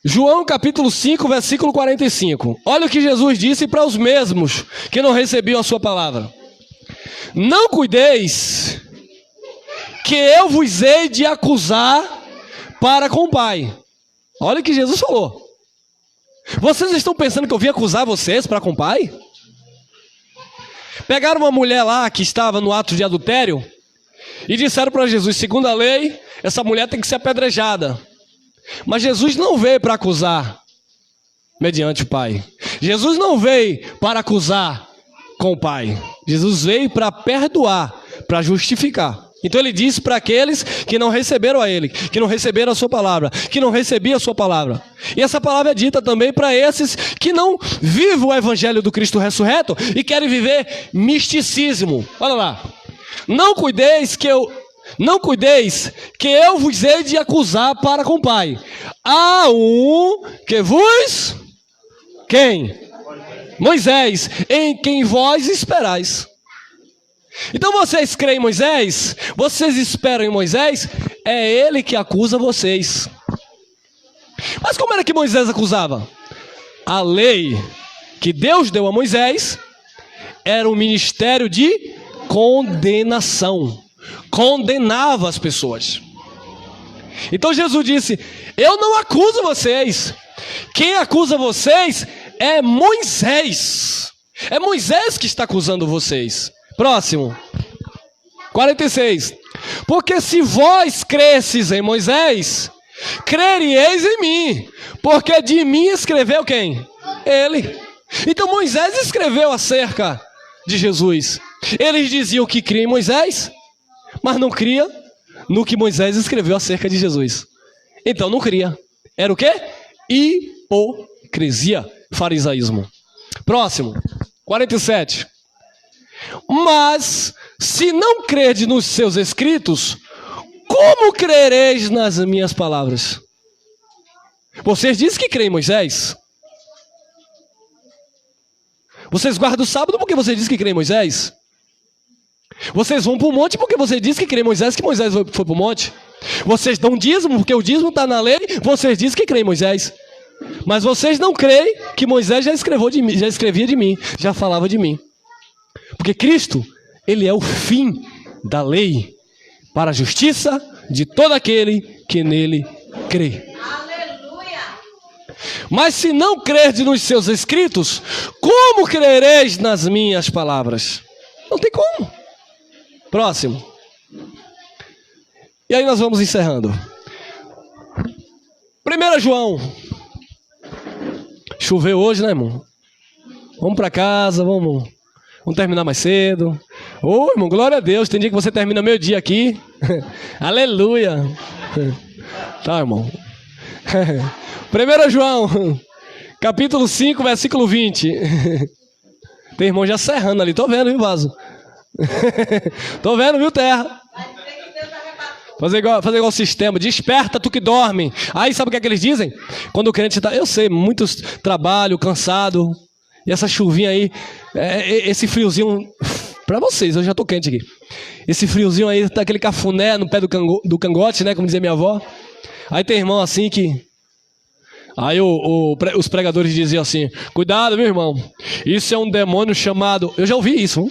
João capítulo 5, versículo 45. Olha o que Jesus disse para os mesmos que não recebiam a sua palavra. Não cuideis que eu vos hei de acusar para com o Pai. Olha o que Jesus falou. Vocês estão pensando que eu vim acusar vocês para com o Pai? Pegaram uma mulher lá que estava no ato de adultério e disseram para Jesus, segundo a lei, essa mulher tem que ser apedrejada. Mas Jesus não veio para acusar mediante o Pai. Jesus não veio para acusar com o Pai. Jesus veio para perdoar, para justificar. Então ele disse para aqueles que não receberam a ele, que não receberam a sua palavra, que não recebiam a sua palavra. E essa palavra é dita também para esses que não vivem o evangelho do Cristo ressurreto e querem viver misticismo. Olha lá. Não cuideis Não cuideis, que eu vos hei de acusar para com o Pai. Há um que vos... Quem? Moisés, em quem vós esperais. Então vocês creem em Moisés? Vocês esperam em Moisés? É ele que acusa vocês. Mas como era que Moisés acusava? A lei que Deus deu a Moisés era um ministério de condenação. Condenava as pessoas. Então Jesus disse: eu não acuso vocês. Quem acusa vocês é Moisés. É Moisés que está acusando vocês. Próximo. 46. Porque se vós cresces em Moisés, creríeis em mim, porque de mim escreveu quem? Ele. Então Moisés escreveu acerca de Jesus. Eles diziam que cria em Moisés, mas não cria no que Moisés escreveu acerca de Jesus. Então não cria. Era o quê? Hipocrisia, farisaísmo. Próximo. 47. Mas se não crede nos seus escritos, como crereis nas minhas palavras? Vocês dizem que creem em Moisés? Vocês guardam o sábado porque vocês dizem que creem em Moisés? Vocês vão para o monte porque você disse que crê em Moisés, que Moisés foi para o monte? Vocês dão dízimo porque o dízimo está na lei, vocês dizem que creem em Moisés. Mas vocês não creem que Moisés já escrevia de mim, já falava de mim. Porque Cristo, ele é o fim da lei para a justiça de todo aquele que nele crê. Aleluia! Mas se não crerdes nos seus escritos, como crereis nas minhas palavras? Não tem como. Próximo. E aí nós vamos encerrando. 1 João. Choveu hoje, né, irmão? Vamos para casa, vamos terminar mais cedo. Ô, irmão, glória a Deus. Tem dia que você termina meio-dia aqui. Aleluia. Tá, irmão. 1 João, capítulo 5, versículo 20. Tem irmão já serrando ali. Tô vendo, viu, vaso? Tô vendo, viu, terra? Fazer igual o sistema. Desperta, tu que dorme. Aí sabe o que é que eles dizem? Quando o crente está... Eu sei, muitos trabalho, cansado. E essa chuvinha aí, esse friozinho... Para vocês, eu já tô quente aqui. Esse friozinho aí, tá aquele cafuné no pé do cangote, né? Como dizia minha avó. Aí tem irmão assim que... Aí os pregadores diziam assim: cuidado, meu irmão. Isso é um demônio chamado... Eu já ouvi isso.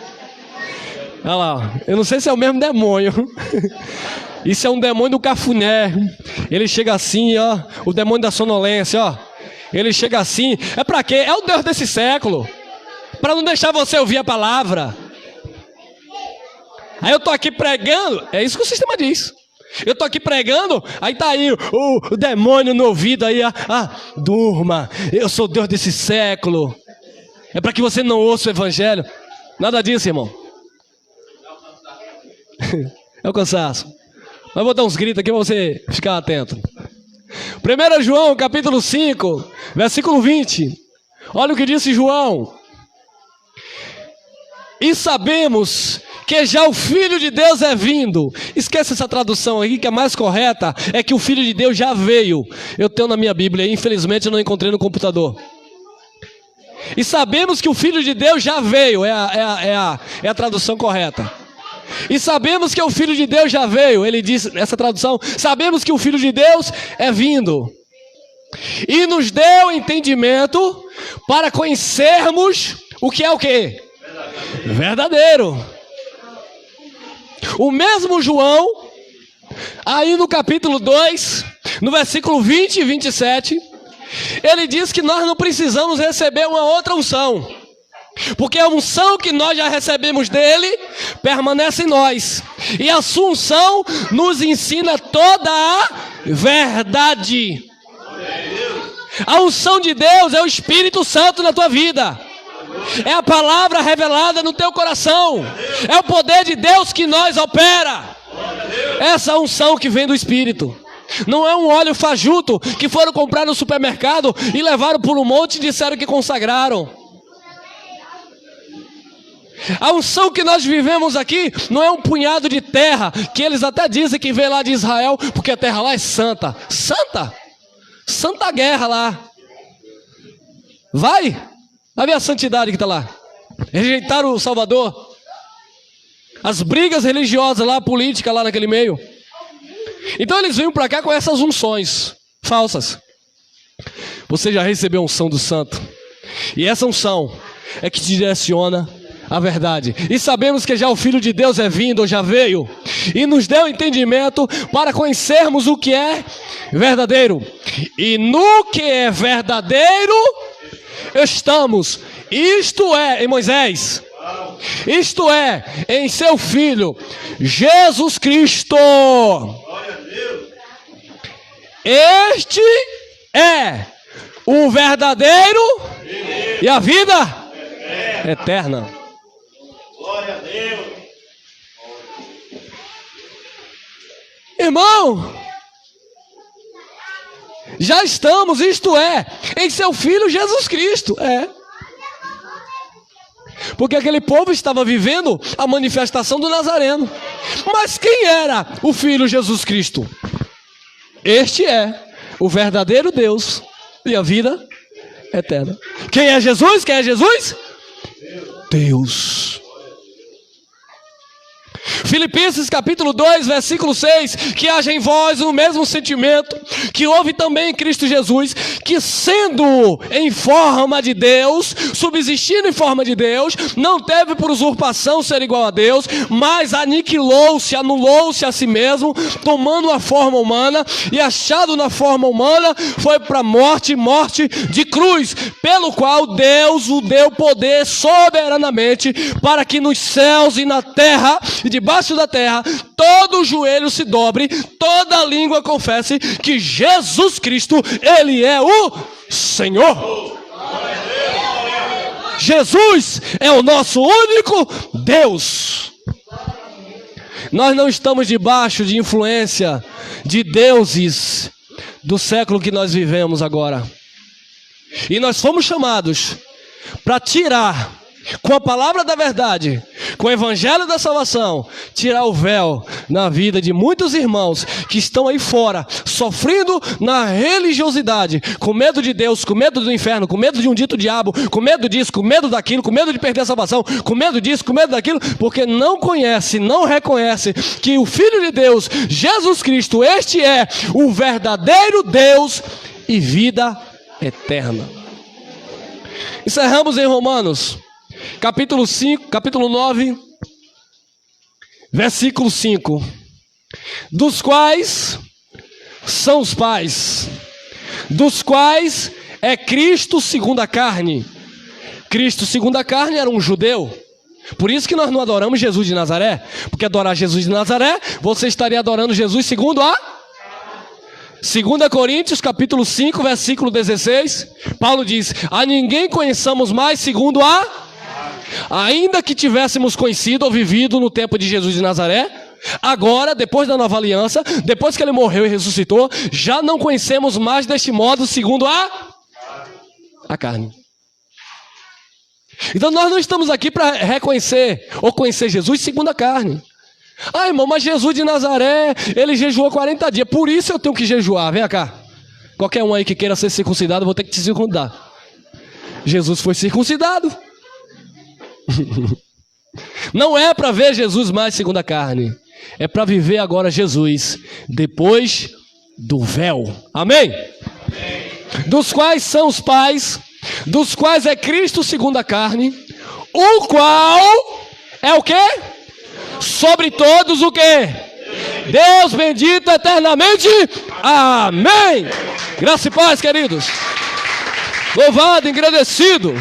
Olha lá. Eu não sei se é o mesmo demônio. Isso é um demônio do cafuné. Ele chega assim, ó. O demônio da sonolência, ó. Ele chega assim. É pra quê? É o Deus desse século. Pra não deixar você ouvir a palavra. Aí eu tô aqui pregando. É isso que o sistema diz. Eu tô aqui pregando. Aí tá aí o demônio no ouvido aí. Durma. Eu sou o Deus desse século. É pra que você não ouça o evangelho. Nada disso, irmão. É o cansaço. Mas vou dar uns gritos aqui para você ficar atento. 1 João, capítulo 5, versículo 20. Olha o que disse João. E sabemos que já o Filho de Deus é vindo. Esquece essa tradução aqui, que é mais correta. É que o Filho de Deus já veio. Eu tenho na minha Bíblia, infelizmente eu não encontrei no computador. E sabemos que o Filho de Deus já veio. É a tradução correta. E sabemos que o Filho de Deus já veio. Ele diz nessa tradução: sabemos que o Filho de Deus é vindo. E nos deu entendimento para conhecermos o que é o quê? Verdadeiro. O mesmo João, aí no capítulo 2, no versículo 20 e 27, ele diz que nós não precisamos receber uma outra unção. Porque a unção que nós já recebemos dele permanece em nós. E a sua unção nos ensina toda a verdade. A unção de Deus é o Espírito Santo na tua vida. É a palavra revelada no teu coração. É o poder de Deus que nós opera. Essa unção que vem do Espírito. Não é um óleo fajuto que foram comprar no supermercado e levaram por um monte e disseram que consagraram. A unção que nós vivemos aqui não é um punhado de terra, que eles até dizem que vem lá de Israel, porque a terra lá é santa. Santa? Santa guerra lá. Vai ver a santidade que está lá. Rejeitaram o Salvador. As brigas religiosas lá, política lá naquele meio. Então eles vêm para cá com essas unções falsas. Você já recebeu a unção do santo. E essa unção é que te direciona a verdade. E sabemos que já o Filho de Deus é vindo, ou já veio, e nos deu entendimento para conhecermos o que é verdadeiro. E no que é verdadeiro estamos. Isto é, em Moisés, isto é, em seu Filho Jesus Cristo. Este é o verdadeiro e a vida eterna. Glória a Deus. Irmão, já estamos, isto é, em seu Filho Jesus Cristo. Porque aquele povo estava vivendo a manifestação do Nazareno. Mas quem era o Filho Jesus Cristo? Este é o verdadeiro Deus e a vida eterna. Quem é Jesus? Quem é Jesus? Deus. Filipenses capítulo 2, versículo 6, que haja em vós o mesmo sentimento que houve também em Cristo Jesus, que sendo em forma de Deus, subsistindo em forma de Deus, não teve por usurpação ser igual a Deus, mas aniquilou-se, anulou-se a si mesmo, tomando a forma humana, e achado na forma humana, foi para a morte, morte de cruz, pelo qual Deus o deu poder soberanamente, para que nos céus e na terra, e debaixo da terra, todo joelho se dobre, toda língua confesse que Jesus Cristo, Ele é o Senhor. Jesus é o nosso único Deus. Nós não estamos debaixo de influência de deuses do século que nós vivemos agora. E nós fomos chamados para tirar, com a palavra da verdade, com o evangelho da salvação, tirar o véu na vida de muitos irmãos que estão aí fora, sofrendo na religiosidade, com medo de Deus, com medo do inferno, com medo de um dito diabo, com medo disso, com medo daquilo, com medo de perder a salvação, com medo disso, com medo daquilo, porque não conhece, não reconhece que o Filho de Deus, Jesus Cristo, este é o verdadeiro Deus e vida eterna. Encerramos em Romanos capítulo 5, capítulo 9, versículo 5. Dos quais são os pais, dos quais é Cristo segundo a carne. Cristo segundo a carne era um judeu. Por isso que nós não adoramos Jesus de Nazaré. Porque adorar Jesus de Nazaré, você estaria adorando Jesus segundo a 2 Coríntios capítulo 5, versículo 16. Paulo diz: a ninguém conheçamos mais segundo a... Ainda que tivéssemos conhecido ou vivido no tempo de Jesus de Nazaré, agora, depois da nova aliança, depois que ele morreu e ressuscitou, já não conhecemos mais deste modo segundo a carne. Então nós não estamos aqui para reconhecer ou conhecer Jesus segundo a carne. Ah, irmão, mas Jesus de Nazaré, ele jejuou 40 dias, por isso eu tenho que jejuar. Vem cá, qualquer um aí que queira ser circuncidado, eu vou ter que te circuncidar. Jesus foi circuncidado. Não é para ver Jesus mais segundo a carne, é para viver agora Jesus depois do véu. Amém? Amém? Dos quais são os pais, dos quais é Cristo segundo a carne, o qual é o quê? Sobre todos o quê? Deus bendito eternamente. Amém. Graça e paz, queridos. Louvado, engrandecido